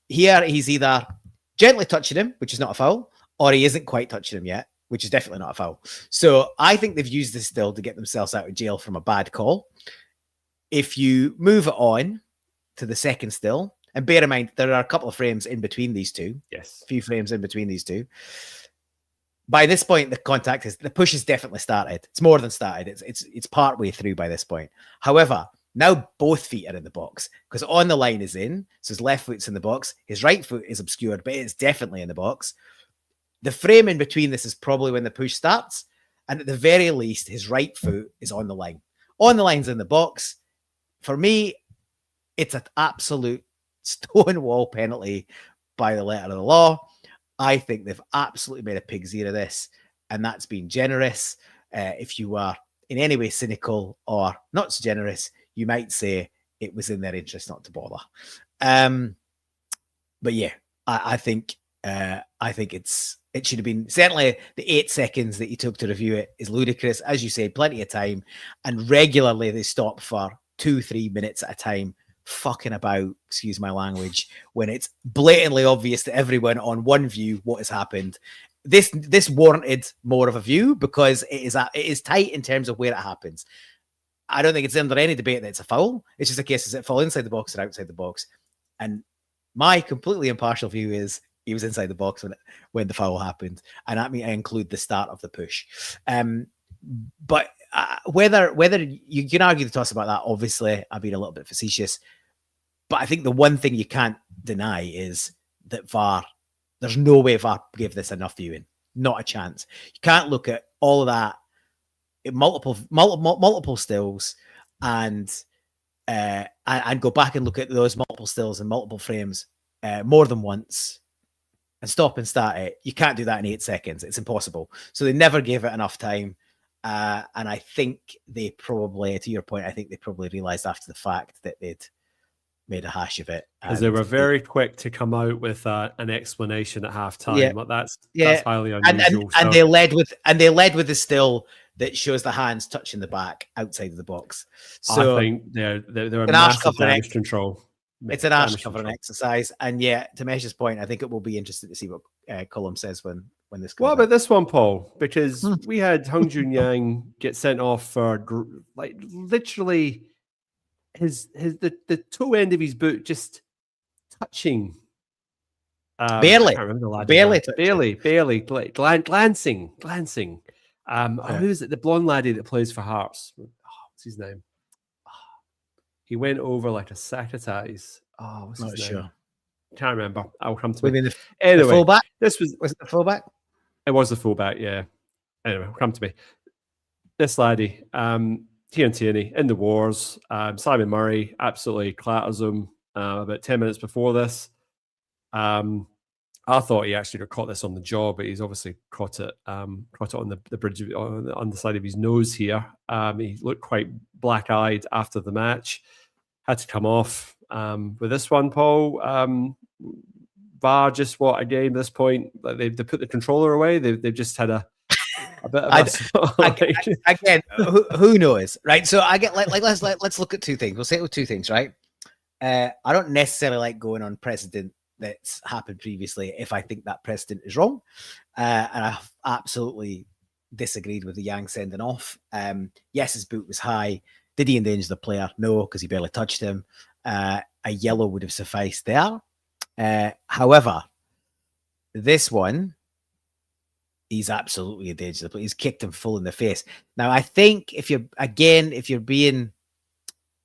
here he's either gently touching him, which is not a foul, or he isn't quite touching him yet, which is definitely not a foul. So I think they've used this still to get themselves out of jail from a bad call. If you move it on to the second still, and bear in mind, there are a couple of frames in between these two. Yes. A few frames in between these two. By this point, the push has definitely started. It's more than started. It's part way through by this point. However, Now both feet are in the box because on the line is in. So his left foot's in the box. His right foot is obscured, but it's definitely in the box. The frame in between this is probably when the push starts. And at the very least, his right foot is on the line. On the line's in the box. For me, it's an absolute stonewall penalty by the letter of the law. I think they've absolutely made a pig's ear of this, and that's been generous. If you are in any way cynical or not so generous, you might say it was in their interest not to bother. But yeah, I think it should have been, certainly the 8 seconds that you took to review it is ludicrous. As you say, plenty of time, and regularly they stop for 2-3 minutes at a time, fucking about, excuse my language, when it's blatantly obvious to everyone on one view what has happened. This warranted more of a view because it is tight in terms of where it happens. I don't think it's under any debate that it's a foul. It's just a case, does it fall inside the box or outside the box? And my completely impartial view is he was inside the box when the foul happened, and I mean I include the start of the push. But whether you can argue the toss about that, obviously I've been a little bit facetious, but I think the one thing you can't deny is that VAR, there's no way VAR gave this enough viewing, not a chance. You can't look at all of that, multiple stills, and go back and look at those multiple stills and multiple frames more than once and stop and start it. You can't do that in 8 seconds. It's impossible. So they never gave it enough time. And I think they probably, to your point, I think they probably realized after the fact that they'd made a hash of it. Because they were very quick to come out with an explanation at halftime. Yeah. Like that's highly And unusual. they led with the still that shows the hands touching the back outside of the box. So I think they're a massive damage control. It's an arse covering exercise. And yeah, to Mesh's point, I think it will be interesting to see what Cullum says when this comes What out. about this one, Paul? Because we had Hung Jun Yang get sent off for like literally the toe end of his boot just touching. Barely. I can't remember the lad. Barely, glancing. Who is it? The blonde laddie that plays for Hearts. Oh, what's his name? He went over like a sack of ties. Oh, what's his name? Can't remember. I'll come to it. Anyway, the fullback? Was it the fullback? It was the fullback, yeah. Anyway, come to me. This laddie, Kieran Tierney in the wars. Simon Murray absolutely clatters him about 10 minutes before this. I thought he actually got caught this on the jaw, but he's obviously caught it on the bridge on the underside of his nose here. He looked quite black-eyed after the match. Had to come off with this one, Paul. VAR just again at this point, like they put the controller away. They've just had a bit of again. Who knows, right? So I get let's look at two things. We'll say it with two things, right? I don't necessarily like going on precedent that's happened previously if I think that precedent is wrong, and I've absolutely disagreed with the Yang sending off. Yes, his boot was high. Did he endanger the player? No, because he barely touched him. A yellow would have sufficed there. However, this one, he's absolutely a danger. He's kicked him full in the face. Now, I think if you're being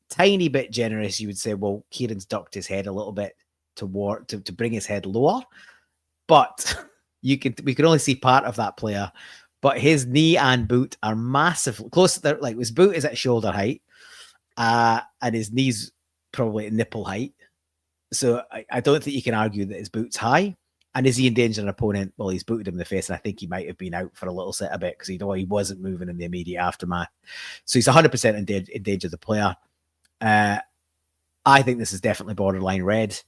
tiny bit generous, you would say, well, Kieran's ducked his head a little bit to bring his head lower, but we can only see part of that player. But his knee and boot are massively close. Like his boot is at shoulder height, and his knee's probably at nipple height. So I don't think you can argue that his boot's high. And is he endangering an opponent? Well, he's booted him in the face, and I think he might have been out for a little set a bit because he wasn't moving in the immediate aftermath. So he's 100% endangered the player. I think this is definitely borderline red.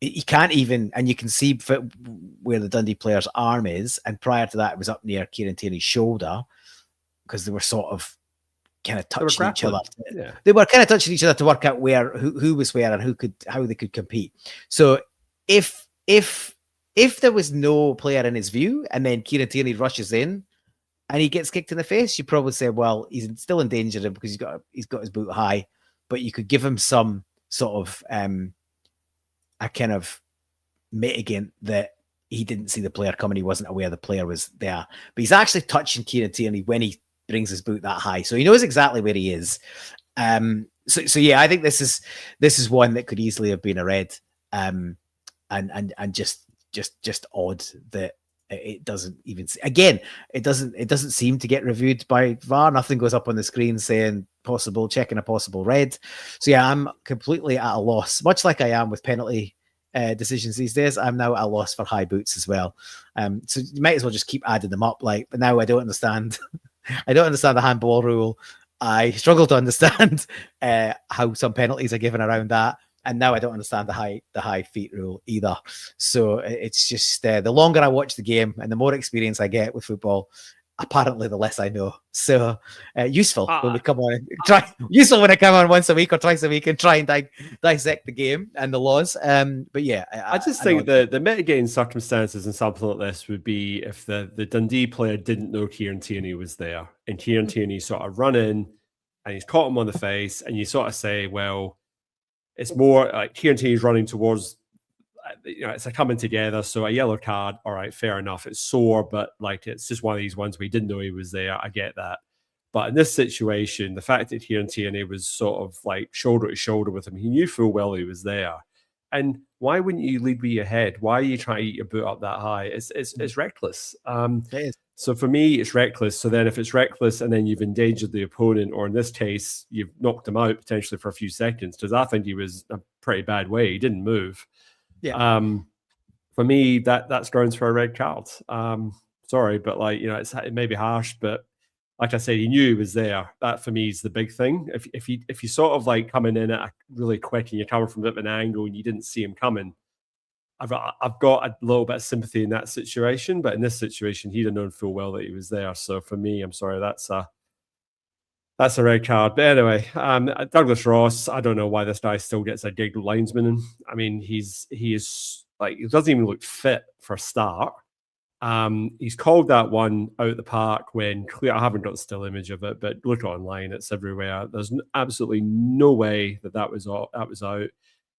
He can't even, and you can see where the Dundee player's arm is, and prior to that, it was up near Kieran Tierney's shoulder because they were sort of kind of touching each other. Yeah. They were kind of touching each other to work out who was where and how they could compete. So if there was no player in his view, and then Kieran Tierney rushes in and he gets kicked in the face, you probably say, well, he's still in danger because he's got his boot high, but you could give him some sort of a kind of mitigant that he didn't see the player coming. He wasn't aware the player was there, but he's actually touching Kieran Tierney when he brings his boot that high. So he knows exactly where he is. So yeah, I think this is one that could easily have been a red, and just odd that it doesn't even, again, it doesn't seem to get reviewed by VAR. Nothing goes up on the screen saying checking a possible red. So yeah, I'm completely at a loss, much like I am with penalty decisions these days. I'm now at a loss for high boots as well. So you might as well just keep adding them up. Like, but now I don't understand. I don't understand the handball rule. I struggle to understand how some penalties are given around that, and now I don't understand the high feet rule either. So it's just the longer I watch the game and the more experience I get with football, apparently the less I know. So useful when we come on. Useful when I come on once a week or twice a week and try and dissect the game and the laws. But yeah, I just think the mitigating circumstances in something like this would be if the Dundee player didn't know Kieran Tierney was there, and Kieran Tierney sort of run in and he's caught him on the face, and you sort of say, well, it's more like Kieran Tierney's running towards, it's a coming together. So a yellow card, all right, fair enough. It's sore, but like it's just one of these ones where he didn't know he was there. I get that. But in this situation, the fact that Kieran Tierney was sort of like shoulder to shoulder with him, he knew full well he was there. And why wouldn't you lead with your head? Why are you trying to eat your boot up that high? It's reckless. It is. So for me, it's reckless. So then if it's reckless and then you've endangered the opponent, or in this case, you've knocked him out potentially for a few seconds, because I think he was in a pretty bad way. He didn't move. Yeah. For me, that's grounds for a red card. Sorry, but it may be harsh, but like I said, he knew he was there. That for me is the big thing. If you sort of like coming in at a really quick and you're coming from a bit of an angle and you didn't see him coming, I've got a little bit of sympathy in that situation, but in this situation, he'd have known full well that he was there. So for me, I'm sorry, that's a red card. But anyway, Douglas Ross, I don't know why this guy still gets a gig linesman. I mean, he doesn't even look fit for a start. He's called that one out the park when clear. I haven't got the still image of it, but look online; it's everywhere. There's absolutely no way that was out.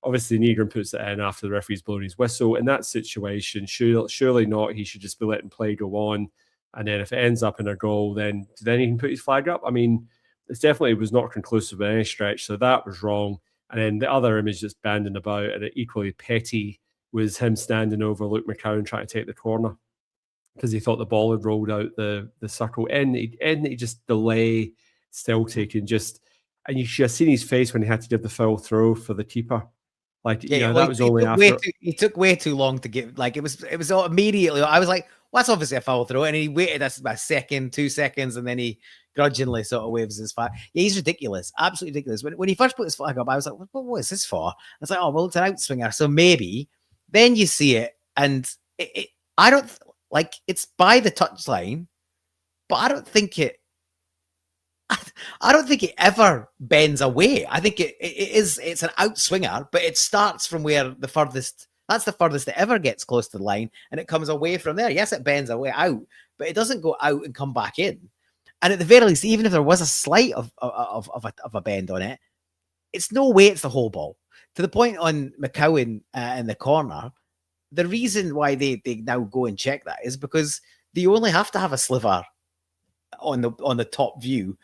Obviously, Negron puts it in after the referee's blown his whistle. In that situation, surely not. He should just be letting play go on, and then if it ends up in a goal, then he can put his flag up. I mean, it was not conclusive by any stretch, so that was wrong. And then the other image that's banding about, and equally petty, was him standing over Luke McCowan trying to take the corner because he thought the ball had rolled out the circle. And he just delay Celtic and you should have seen his face when he had to give the foul throw for the keeper. That was only after he took way too long to give. Like it was immediately. I was like, well, that's obviously a foul throw, and he waited a second, 2 seconds, and then he grudgingly sort of waves his flag. Yeah, he's ridiculous, absolutely ridiculous. When he first put his flag up, I was like, what is this for? I was like, oh well, it's an outswinger, so maybe. Then you see it, and I don't like it's by the touchline, but I don't think it ever bends away. I think it's an outswinger, but it starts from where that's the furthest it ever gets close to the line, and it comes away from there. Yes, it bends away out, but it doesn't go out and come back in. And at the very least, even if there was a slight of a bend on it, it's no way it's the whole ball. To the point on McCowan in the corner, the reason why they now go and check that is because they only have to have a sliver on the top view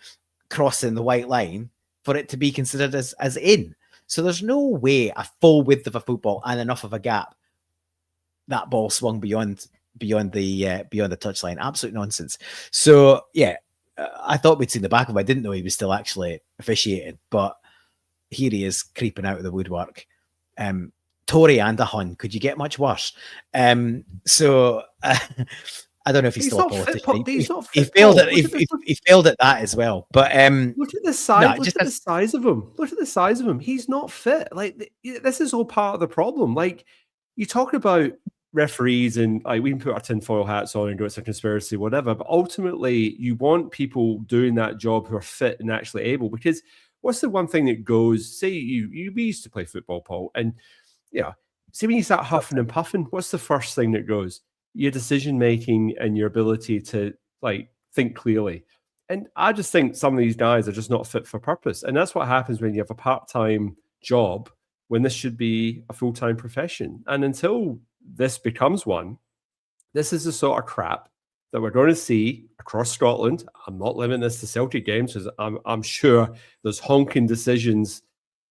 crossing the white line for it to be considered as in. So there's no way a full width of a football and enough of a gap that ball swung beyond the touchline. Absolute nonsense. So yeah, I thought we'd seen the back of him. I didn't know he was still actually officiating, but here he is creeping out of the woodwork. Tory and a Hun. Could you get much worse? So I don't know if he's still a politician. He failed at that as well. But look at the size. Look at the size of him. Look at the size of him. He's not fit. Like this is all part of the problem. Like you talk about referees and like we can put our tinfoil hats on and go it's a conspiracy, whatever. But ultimately, you want people doing that job who are fit and actually able. Because what's the one thing that goes? Say we used to play football, Paul, and see when you start huffing and puffing, what's the first thing that goes? Your decision making and your ability to like think clearly. And I just think some of these guys are just not fit for purpose. And that's what happens when you have a part-time job when this should be a full-time profession. And until this becomes one, this is the sort of crap that we're going to see across Scotland. I'm not limiting this to Celtic games, because I'm sure there's honking decisions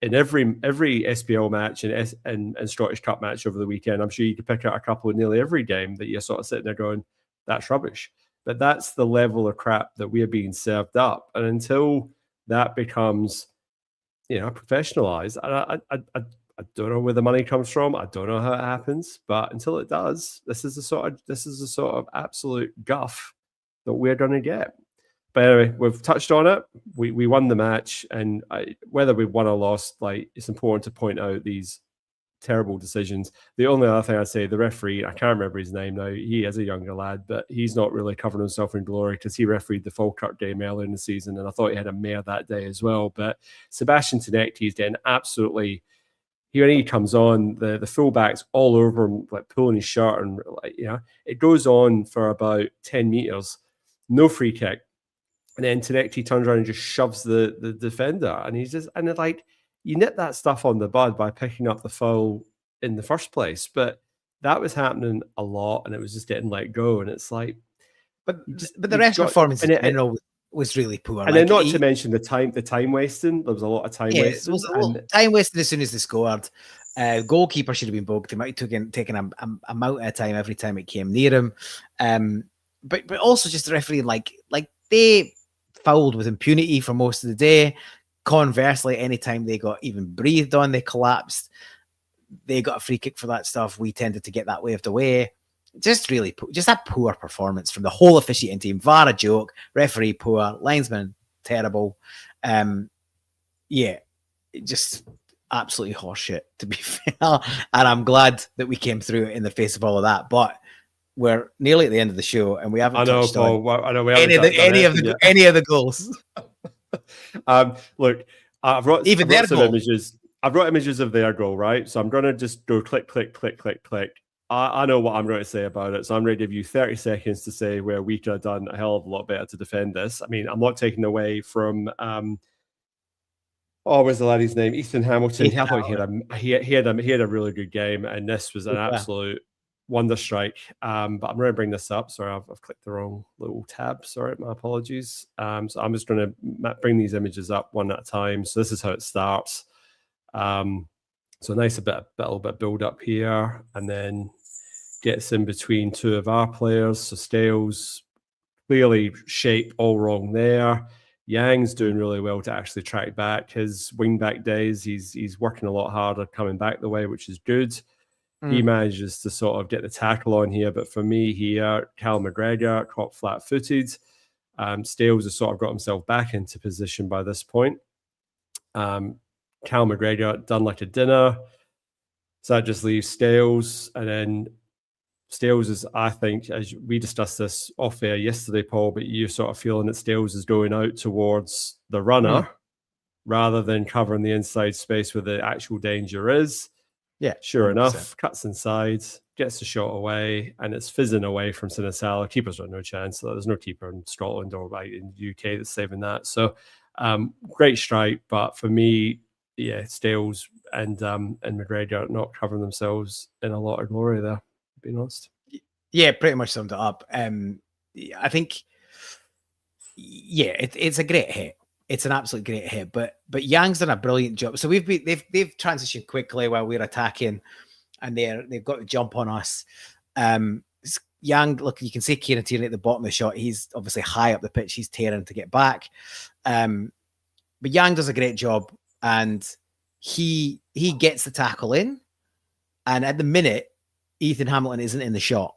in every SPL match and Scottish Cup match over the weekend. I'm sure you could pick out a couple in nearly every game that you're sort of sitting there going, that's rubbish. But that's the level of crap that we're being served up. And until that becomes, professionalized, I don't know where the money comes from. I don't know how it happens, but until it does, this is the sort of absolute guff that we're going to get. But anyway, we've touched on it. We won the match, and whether we won or lost, like, it's important to point out these terrible decisions. The only other thing I'd say, the referee, I can't remember his name now. He is a younger lad, but he's not really covering himself in glory, because he refereed the Falkirk game earlier in the season, and I thought he had a mare that day as well. But Sebastian Tenecti is getting absolutely. When he comes on, the fullback's all over him, like pulling his shirt, and it goes on for about 10 meters, no free kick, and then Tenecti turns around and just shoves the defender, and it's like, you nip that stuff on the bud by picking up the foul in the first place, but that was happening a lot, and it was just getting let go, and it's like, but the rest of performance in general was really poor. And then not to mention the time wasting. There was a lot of time wasting. There was a lot of time wasting as soon as they scored. Goalkeeper should have been booked. They might have taken a amount of time every time it came near him. But also just the referee, like they fouled with impunity for most of the day. Conversely, anytime they got even breathed on, they collapsed. They got a free kick for that stuff. We tended to get that waved away. Just a poor performance from the whole officiating team. VAR a joke, referee poor, linesman terrible. Just absolutely horseshit, to be fair. And I'm glad that we came through it in the face of all of that. But we're nearly at the end of the show, and we haven't touched on any of the goals. Look, I've brought some images. I've brought images of their goal, right? So I'm going to just go click, click, click, click, click. I know what I'm going to say about it, so I'm going to give you 30 seconds to say where we could have done a hell of a lot better to defend this. I mean, I'm not taking away from where's the laddie's name? Ethan Hamilton. I thought he had a really good game, and this was an absolute wonder strike. But I'm going to bring this up. Sorry, I've clicked the wrong little tab. Sorry, my apologies. So I'm just going to bring these images up one at a time. So this is how it starts. So nice, a little bit build up here, and then gets in between two of our players. So Stales, clearly shape all wrong there. Yang's doing really well to actually track back his wing back days. He's working a lot harder coming back the way, which is good. He manages to sort of get the tackle on here, but for me here, Cal McGregor caught flat-footed. Stales has sort of got himself back into position by this point. Cal McGregor done like a dinner. So that just leaves Stales. And then Stales is, I think, as we discussed this off air yesterday, Paul, but you're sort of feeling that Stales is going out towards the runner rather than covering the inside space where the actual danger is. Yeah. Sure 100%. Enough, cuts inside, gets the shot away, and it's fizzing away from Sinisala. Keepers got no chance. There's no keeper in Scotland or in the UK that's saving that. So great strike, but for me, Stales and McGregor not covering themselves in a lot of glory there, being honest. Yeah, pretty much summed it up. I think, it's a great hit. It's an absolute great hit, but Yang's done a brilliant job. So they've transitioned quickly while we're attacking, and they've got to jump on us. Yang, look, you can see Kieran Tierney at the bottom of the shot. He's obviously high up the pitch. He's tearing to get back. But Yang does a great job, and he gets the tackle in. And at the minute, Ethan Hamilton isn't in the shot.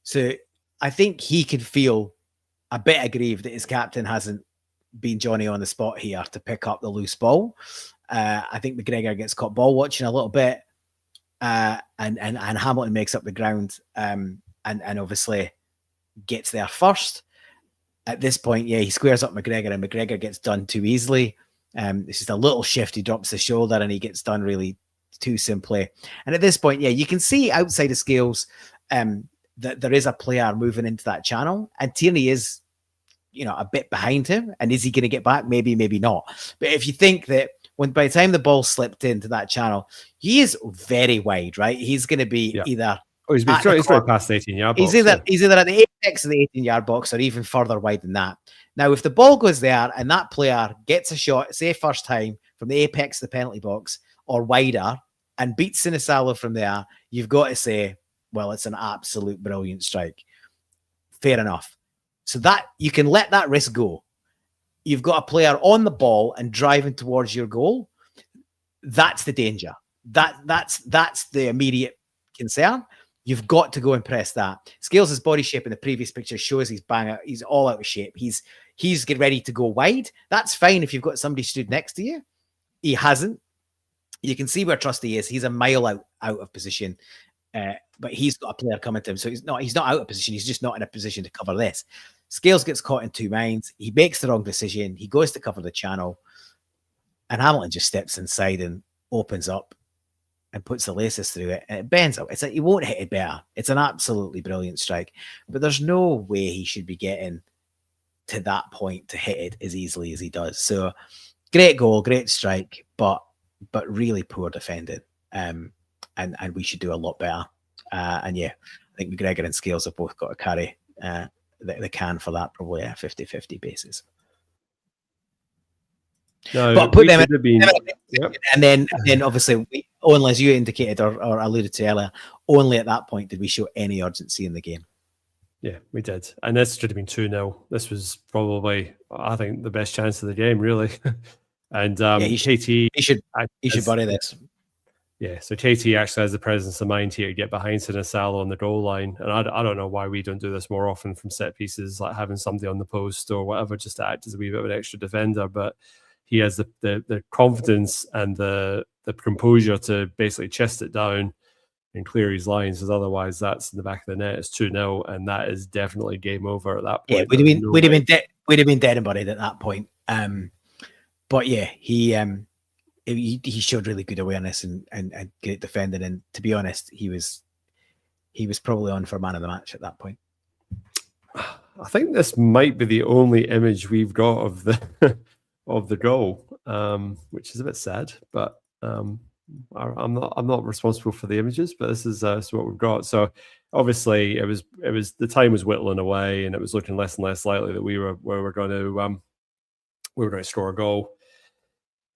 So I think he could feel a bit aggrieved that his captain hasn't been Johnny on the spot here to pick up the loose ball. I think McGregor gets caught ball watching a little bit, and Hamilton makes up the ground, and obviously gets there first. At this point, he squares up McGregor, and McGregor gets done too easily. It's just a little shift. He drops the shoulder, and he gets done really too simply. And at this point, you can see outside of Scales that there is a player moving into that channel, and Tierney is, a bit behind him. And is he going to get back? Maybe, maybe not. But if you think that by the time the ball slipped into that channel, he is very wide, right? He's going to be either Oh, he's right past the 18-yard box. He's either at the apex of the 18-yard box or even further wide than that. Now, if the ball goes there and that player gets a shot, say first time from the apex of the penalty box or wider and beats Sinisalo from there, you've got to say, well, it's an absolute brilliant strike. Fair enough. So that you can let that risk go. You've got a player on the ball and driving towards your goal. That's the danger. That's the immediate concern. You've got to go and press that. Scales' body shape in the previous picture shows he's all out of shape. He's getting ready to go wide. That's fine if you've got somebody stood next to you. He hasn't. You can see where Trusty is. He's a mile out of position. But he's got a player coming to him. So he's not out of position. He's just not in a position to cover this. Scales gets caught in two minds. He makes the wrong decision. He goes to cover the channel. And Hamilton just steps inside and opens up and puts the laces through it, and it bends out. It's like he won't hit it better. It's an absolutely brilliant strike, but there's no way he should be getting to that point to hit it as easily as he does. So great goal, great strike, but really poor defending. And we should do a lot better. And yeah, I think McGregor and Scales have both got to carry the can for that, probably a 50-50 basis. No, but put them in, yep. and then obviously, only as you indicated or alluded to earlier, only at that point did we show any urgency in the game. Yeah, we did. And this should have been 2-0. This was probably, I think, the best chance of the game, really. And he should bury this. Yeah, so KT actually has the presence of mind here to get behind Sinisalo on the goal line. And I don't know why we don't do this more often from set pieces, like having somebody on the post or whatever, just to act as a wee bit of an extra defender. But he has the confidence and the composure to basically chest it down and clear his lines, because otherwise that's in the back of the net. It's 2-0, and that is definitely game over at that point. Yeah, we'd have been dead and buried at that point. But yeah, he showed really good awareness and great defending. And to be honest, he was probably on for man of the match at that point. I think this might be the only image we've got of the of the goal, which is a bit sad, but I'm not responsible for the images, but this is what we've got. So obviously it was the time was whittling away, and it was looking less and less likely that we were going to score a goal.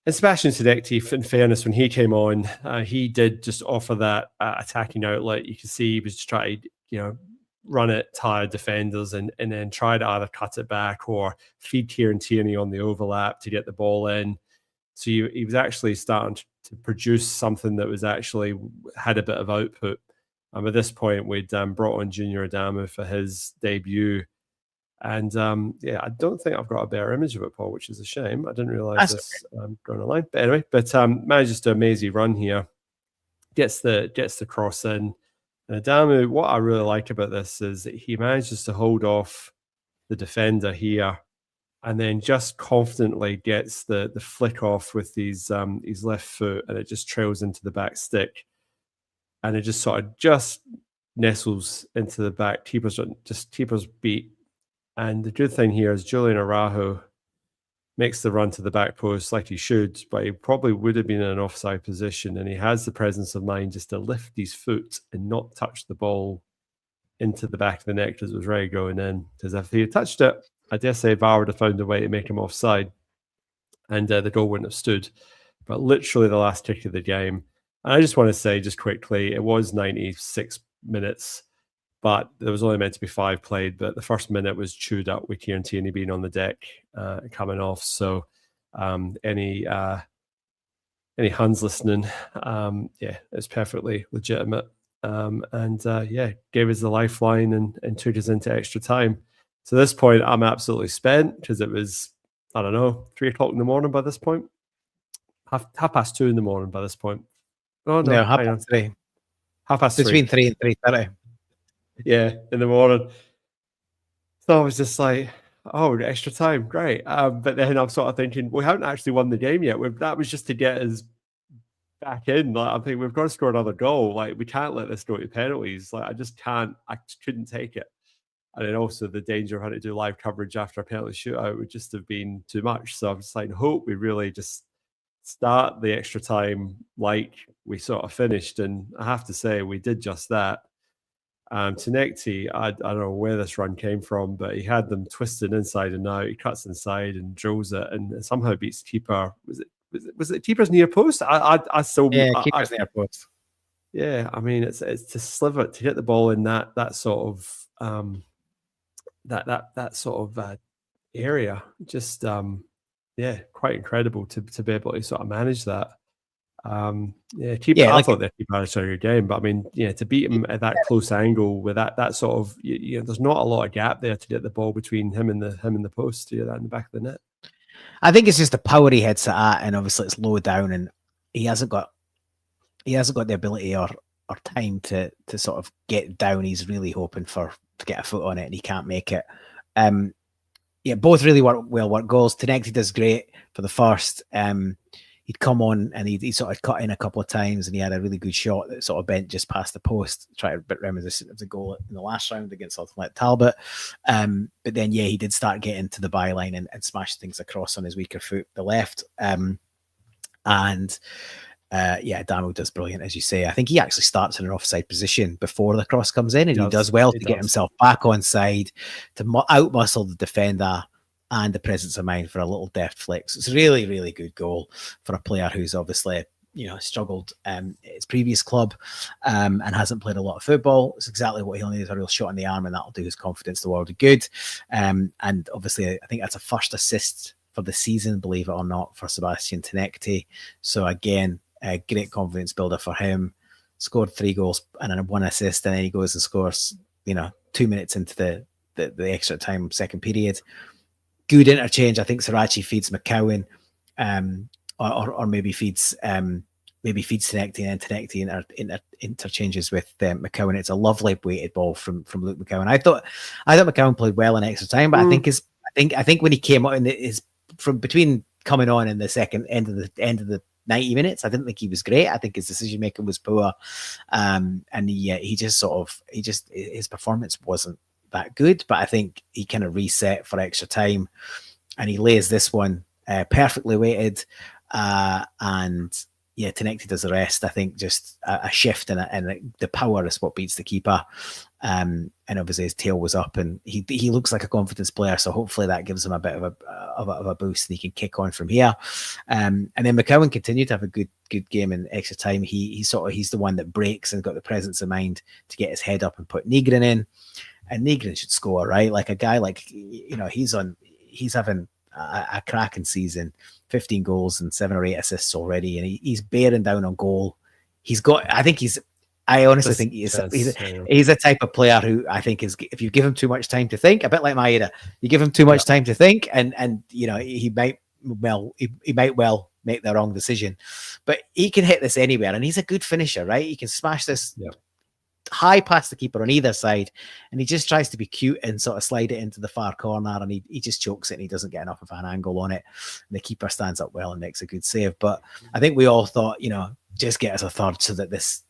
And Sebastian Tedeschi, in fairness, when he came on, he did just offer that attacking outlet. You can see he was just trying to, run at tired defenders and then try to either cut it back or feed Kieran Tierney on the overlap to get the ball in. So he was actually starting to produce something that was actually had a bit of output. And at this point, we'd brought on Junior Adamu for his debut. And I don't think I've got a better image of it, Paul, which is a shame. I didn't realize this going online. But anyway, manages to amazing run here, gets the cross in. And Adamu, what I really like about this is that he manages to hold off the defender here, and then just confidently gets the flick off with his left foot, and it just trails into the back stick, and it just sort of just nestles into the back keeper's beat. And the good thing here is Julian Araujo makes the run to the back post like he should, but he probably would have been in an offside position, and he has the presence of mind just to lift his foot and not touch the ball into the back of the net because it was ready going in. Because if he had touched it, I dare say VAR would have found a way to make him offside, and the goal wouldn't have stood. But literally the last kick of the game. And I just want to say just quickly, it was 96 minutes, but there was only meant to be 5 played. But the first minute was chewed up with Kieran Tierney being on the deck, coming off. So any Huns listening, it's perfectly legitimate. Gave us the lifeline and took us into extra time. So at this point, I'm absolutely spent because it was, I don't know, 3 o'clock in the morning by this point. Half past 2 in the morning by this point. Oh no, 3:30. Half past 3. Between 3 and 3:30. Yeah, in the morning. So I was just like, oh, extra time, great. But then I'm sort of thinking, we haven't actually won the game yet. That was just to get us back in. Like, I'm thinking we've got to score another goal. Like, we can't let this go to penalties. Like, I couldn't take it. And then also the danger of having to do live coverage after a penalty shootout would just have been too much. So I'm just like, hope we really just start the extra time like we sort of finished. And I have to say, we did just that. Tenecti, I don't know where this run came from, but he had them twisted inside and out. He cuts inside and drills it, and somehow beats keeper. Was it keeper's near post? I still keeper's near post. Yeah, I mean it's to sliver to get the ball in that sort of that sort of area. Just quite incredible to be able to sort of manage that. I thought their keeper had a very good game, but I mean, to beat him at that close angle with that sort of, there's not a lot of gap there to get the ball between him and the post to get that in the back of the net. I think it's just the power he hits it at, and obviously it's low down, and he hasn't got the ability or time to sort of get down. He's really hoping to get a foot on it, and he can't make it. Both really work goals. Tenecti does great for the first. He'd come on and he sort of cut in a couple of times, and he had a really good shot that sort of bent just past the post, try to bit reminiscent of the goal in the last round against something like Talbot. But then, he did start getting to the byline and smash things across on his weaker foot, the left. Damo does brilliant, as you say. I think he actually starts in an offside position before the cross comes in, and he does well to get himself back on side, to outmuscle the defender, and the presence of mind for a little deft flicks. It's a really, really good goal for a player who's obviously, struggled at his previous club and hasn't played a lot of football. It's exactly what he'll need, is a real shot in the arm, and that'll do his confidence the world of good. And obviously, I think that's a first assist for the season, believe it or not, for Sebastian Tenecti. So again, a great confidence builder for him. Scored 3 goals and then 1 assist, and then he goes and scores, 2 minutes into the extra time, second period. Good interchange. I think Sirachi feeds McCowan, or maybe feeds Tenecti, and then Tenecti interchanges with McCowan. It's a lovely weighted ball from Luke McCowan. I thought McCowan played well in extra time, but I think when he came out from between coming on in the second end of the 90 minutes, I didn't think he was great. I think his decision making was poor, and his performance wasn't that good. But I think he kind of reset for extra time, and he lays this one perfectly weighted, and Tenecti does the rest. I think just a shift and the power is what beats the keeper. And obviously his tail was up, and he looks like a confidence player. So hopefully that gives him a bit of a boost, and he can kick on from here. And then McCowan continued to have a good game in extra time. He's the one that breaks and got the presence of mind to get his head up and put Nygren in. And Nygren should score, right? Like a guy he's having a cracking season, 15 goals and 7 or 8 assists already, and he's bearing down on goal. I honestly think he's a type of player who I think is, if you give him too much time to think, a bit like Maeda, you give him too much time to think, and he might well make the wrong decision. But he can hit this anywhere, and he's a good finisher, right? He can smash this high past the keeper on either side, and he just tries to be cute and sort of slide it into the far corner, and he just chokes it, and he doesn't get enough of an angle on it, and the keeper stands up well and makes a good save. But I think we all thought, just get us a third so that this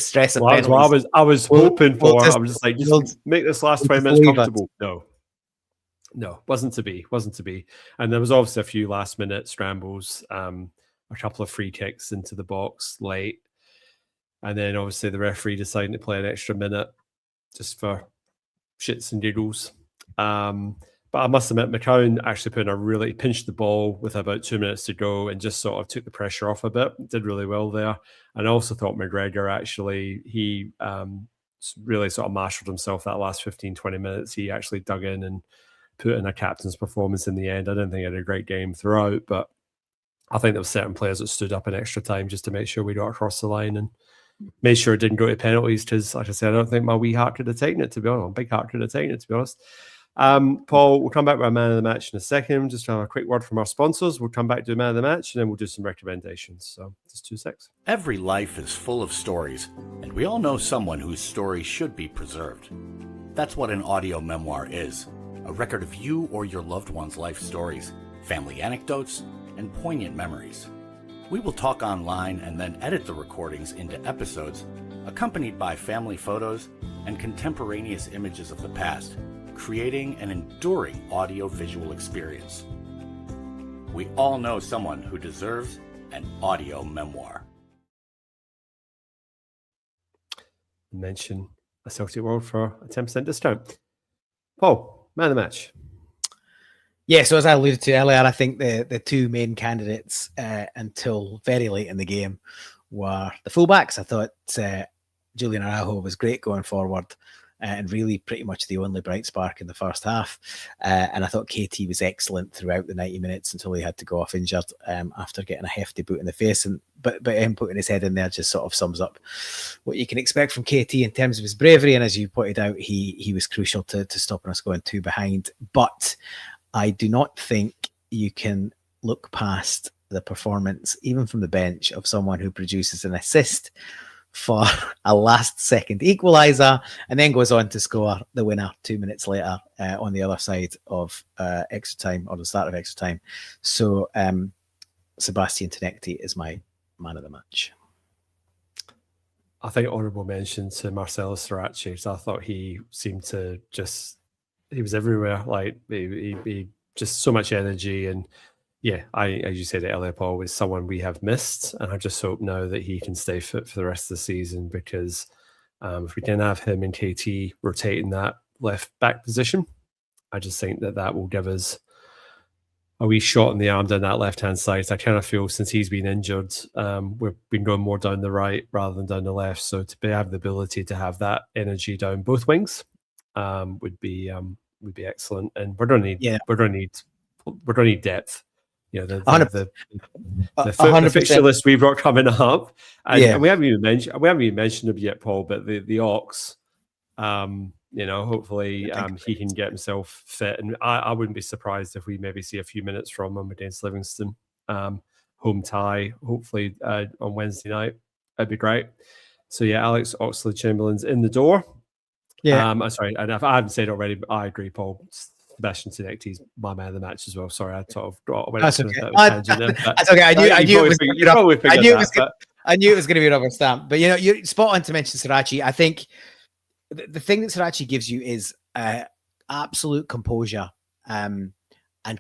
stress of penalties. I was hoping for. I was just like, just make this last 20 minutes comfortable. No, wasn't to be. And there was obviously a few last minute scrambles, a couple of free kicks into the box late, and then obviously the referee deciding to play an extra minute just for shits and giggles. But I must admit, McCowan actually pinched the ball with about 2 minutes to go and just sort of took the pressure off a bit. Did really well there. And I also thought McGregor he really sort of mastered himself that last 15, 20 minutes. He actually dug in and put in a captain's performance in the end. I didn't think he had a great game throughout, but I think there were certain players that stood up in extra time just to make sure we got across the line and made sure it didn't go to penalties, because, like I said, I don't think my wee heart could have taken it, to be honest. My big heart could have taken it, to be honest. Paul, we'll come back with our man of the match in a second. Just have a quick word from our sponsors. We'll come back to the man of the match, and then we'll do some recommendations. So just 2 secs. Every life is full of stories, and we all know someone whose story should be preserved. That's what an audio memoir is, a record of you or your loved one's life stories, family anecdotes, and poignant memories. We will talk online and then edit the recordings into episodes, accompanied by family photos and contemporaneous images of the past, creating an enduring audio-visual experience. We all know someone who deserves an audio memoir. Mention a Celtic World for a 10% discount. Paul, man of the match. Yeah, so as I alluded to earlier, I think the two main candidates until very late in the game were the fullbacks. I thought Julian Araujo was great going forward and really pretty much the only bright spark in the first half. And I thought KT was excellent throughout the 90 minutes until he had to go off injured after getting a hefty boot in the face. But him putting his head in there just sort of sums up what you can expect from KT in terms of his bravery. And as you pointed out, he was crucial to stopping us going 2 behind. But I do not think you can look past the performance, even from the bench, of someone who produces an assist for a last-second equaliser and then goes on to score the winner 2 minutes later on the other side of extra time, or the start of extra time. So Sebastian Tinekti is my man of the match. I think honourable mention to Marcelo Srirachi. So I thought he seemed to he was everywhere. Like he just so much energy, and yeah, as you said earlier, Paul, was someone we have missed, and I just hope now that he can stay fit for the rest of the season, because if we can have him and KT rotating that left back position, I just think that will give us a wee shot in the arm down that left hand side. I kind of feel since he's been injured, we've been going more down the right rather than down the left. So to have the ability to have that energy down both wings would be excellent. And we're going to need depth. You know, the fixture list we've got coming up, and we haven't even mentioned him yet, Paul. But the Ox, you know, hopefully he can get himself fit, and I wouldn't be surprised if we maybe see a few minutes from him against Livingston, home tie, hopefully on Wednesday night. That'd be great. So yeah, Alex Oxlade-Chamberlain's in the door. Yeah, I'm sorry, and if I haven't said it already, but I agree, Paul. Sebastian Tinekti's my man of the match as well. Sorry, I sort of went that's off okay. That's okay. I knew it was going to be a rubber stamp. But you know, you're spot on to mention Srirachi. I think the thing that Srirachi gives you is absolute composure and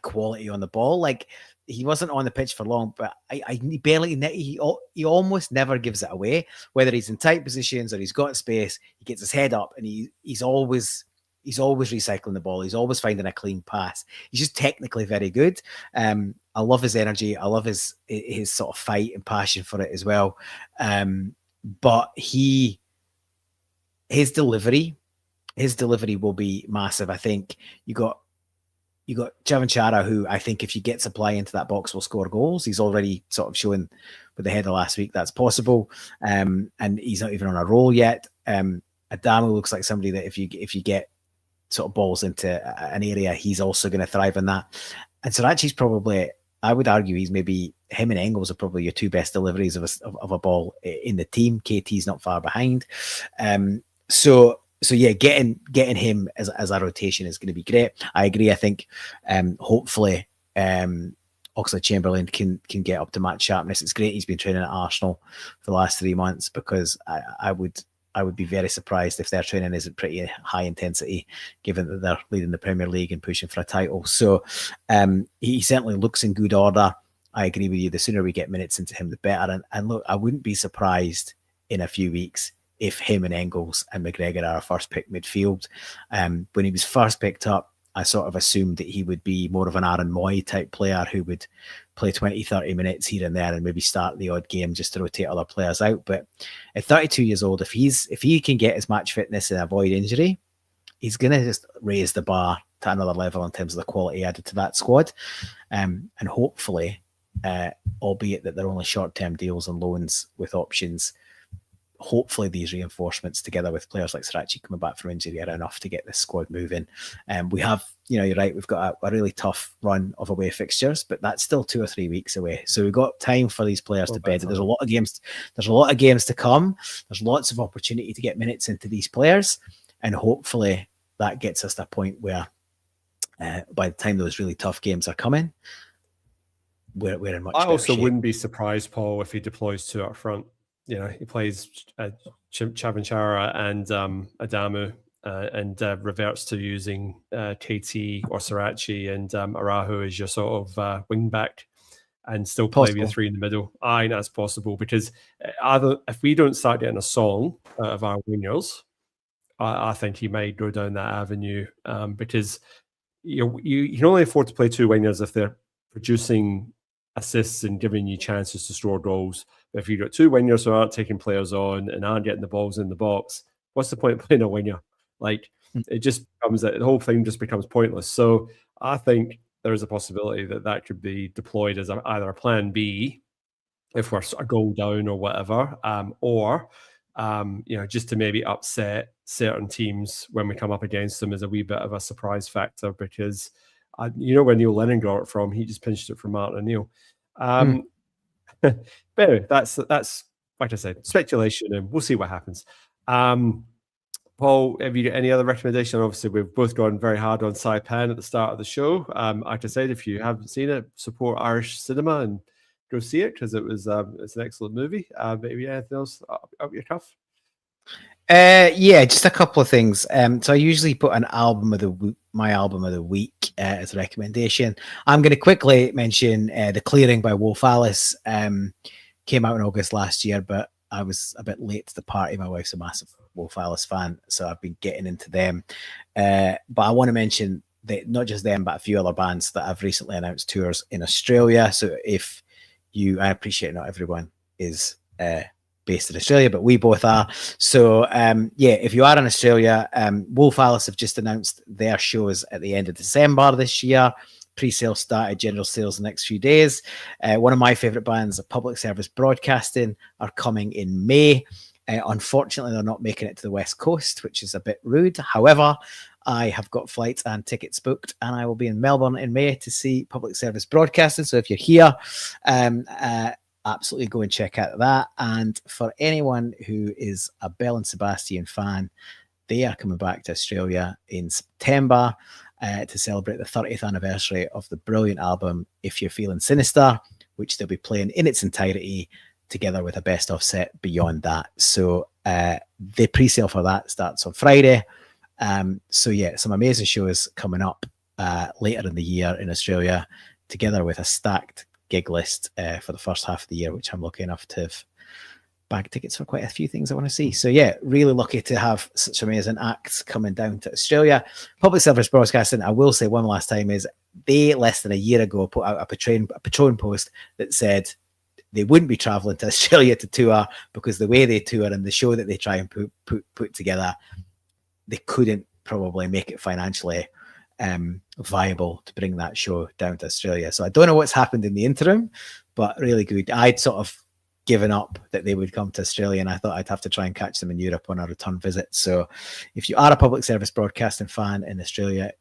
quality on the ball. Like, he wasn't on the pitch for long, but he almost never gives it away. Whether he's in tight positions or he's got space, he gets his head up, and he's always recycling the ball. He's always finding a clean pass. He's just technically very good. I love his energy. I love his sort of fight and passion for it as well. But his delivery will be massive. I think you got Javan Chara, who I think if you get supply into that box will score goals. He's already sort of shown with the header last week that's possible. And he's not even on a roll yet. Adamu looks like somebody that if you get sort of balls into an area, he's also going to thrive in that. And Srirachi's probably, I would argue, he's maybe, him and Engels are probably your two best deliveries of a ball in the team. KT's not far behind. So yeah, getting him as a rotation is going to be great. I agree. I think hopefully Oxlade-Chamberlain can get up to match sharpness. It's great he's been training at Arsenal for the last 3 months, because I would be very surprised if their training isn't pretty high intensity, given that they're leading the Premier League and pushing for a title. So he certainly looks in good order. I agree with you. The sooner we get minutes into him, the better. And look, I wouldn't be surprised in a few weeks if him and Engels and McGregor are a first pick midfield. When he was first picked up, I sort of assumed that he would be more of an Aaron Moy type player who would play 20, 30 minutes here and there and maybe start the odd game just to rotate other players out. But at 32 years old, if he can get his match fitness and avoid injury, he's going to just raise the bar to another level in terms of the quality added to that squad. And hopefully, albeit that they're only short-term deals and loans with options, hopefully these reinforcements together with players like Srirachi coming back from injury are enough to get this squad moving. We have, you're right, we've got a really tough run of away fixtures, but that's still 2 or 3 weeks away. So we've got time for these players to bed. There's a lot of games to come. There's lots of opportunity to get minutes into these players. And hopefully that gets us to a point where by the time those really tough games are coming, we're in much better shape. Wouldn't be surprised, Paul, if he deploys 2 up front. You know, he plays Chavanchara and Adamu and reverts to using KT or Srirachi and Araujo as your sort of wing back, and still play with 3 in the middle. I think that's possible, because if we don't start getting a song out of our wingers, I think he might go down that avenue because you can only afford to play two wingers if they're producing assists and giving you chances to score goals. But if you've got two wingers who aren't taking players on and aren't getting the balls in the box, what's the point of playing a winger? Like, it just becomes the whole thing just becomes pointless. So I think there is a possibility that could be deployed as either a plan B if we're a goal down or whatever, or just to maybe upset certain teams when we come up against them as a wee bit of a surprise factor, because where Neil Lennon got it from, he just pinched it from Martin O'Neill. But anyway, that's like I said, speculation, and we'll see what happens. Paul, have you got any other recommendation? Obviously, we've both gone very hard on Saipan at the start of the show. Like I said, if you haven't seen it, support Irish cinema and go see it, because it's an excellent movie. But anything else up your cuff? Yeah, just a couple of things. So I usually put my album of the week as a recommendation. I'm going to quickly mention The Clearing by Wolf Alice. Came out in August last year, but I was a bit late to the party. My wife's a massive Wolf Alice fan, so I've been getting into them. But I want to mention that not just them, but a few other bands that have recently announced tours in Australia. So I appreciate not everyone is based in Australia, but we both are. So if you are in Australia, Wolf Alice have just announced their shows at the end of December this year. Pre-sale started, general sales the next few days. One of my favorite bands, Public Service Broadcasting, are coming in May. Unfortunately, they're not making it to the West Coast, which is a bit rude. However, I have got flights and tickets booked, and I will be in Melbourne in May to see Public Service Broadcasting. So if you're here, absolutely go and check out that. And for anyone who is a Belle and Sebastian fan, they are coming back to Australia in September to celebrate the 30th anniversary of the brilliant album If You're Feeling Sinister, which they'll be playing in its entirety together with a best of set beyond that. So the pre-sale for that starts on Friday. Some amazing shows coming up later in the year in Australia, together with a stacked gig list for the first half of the year, which I'm lucky enough to have bagged tickets for quite a few things I want to see. So really lucky to have such amazing acts coming down to Australia. Public Service Broadcasting, I will say one last time, is they less than a year ago put out a Patreon post that said they wouldn't be traveling to Australia to tour because the way they tour and the show that they try and put together, they couldn't probably make it financially viable to bring that show down to Australia. So I don't know what's happened in the interim, but really good. I'd sort of given up that they would come to Australia, and I thought I'd have to try and catch them in Europe on a return visit. So if you are a Public Service Broadcasting fan in Australia,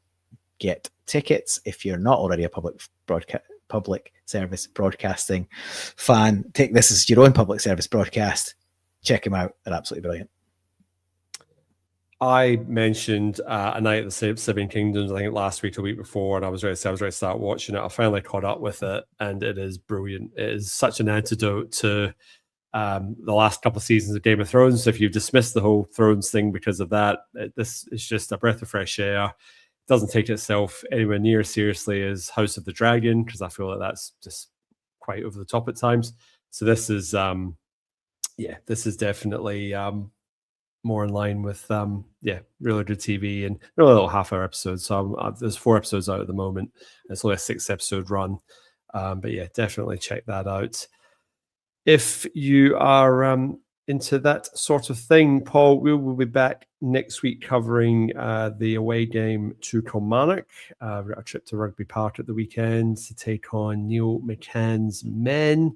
get tickets. If you're not already a Public Service Broadcasting fan, take this as your own public service broadcast. Check them out. They're absolutely brilliant. I mentioned A Night at the Seven Kingdoms, I think last week or week before, and I was ready to start watching it. I finally caught up with it, and it is brilliant. It is such an antidote to the last couple of seasons of Game of Thrones. So if you've dismissed the whole Thrones thing because of that, this is just a breath of fresh air. It doesn't take itself anywhere near as seriously as House of the Dragon, because I feel like that's just quite over the top at times. So this is definitely more in line with really good TV, and really little half-hour episodes. So there's 4 episodes out at the moment. It's only a 6-episode run, but definitely check that out if you are into that sort of thing. Paul, we will be back next week covering the away game to Kilmarnock. We've got a trip to Rugby Park at the weekend to take on Neil McCann's men.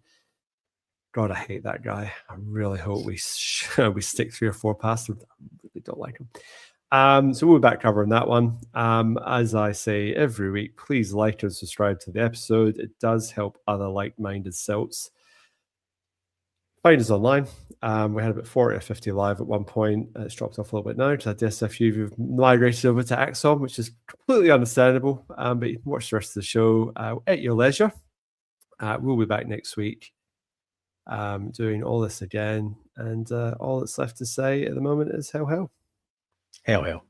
God, I hate that guy. I really hope we stick 3 or 4 past him. I really don't like him. So we'll be back covering that one. As I say every week, please like and subscribe to the episode. It does help other like-minded Celts. Find us online. We had about 40 or 50 live at one point. It's dropped off a little bit now because I guess a few of you have migrated over to Axon, which is completely understandable. But you can watch the rest of the show at your leisure. We'll be back next week doing all this again. And all that's left to say at the moment is hail, hail. Hail, hail.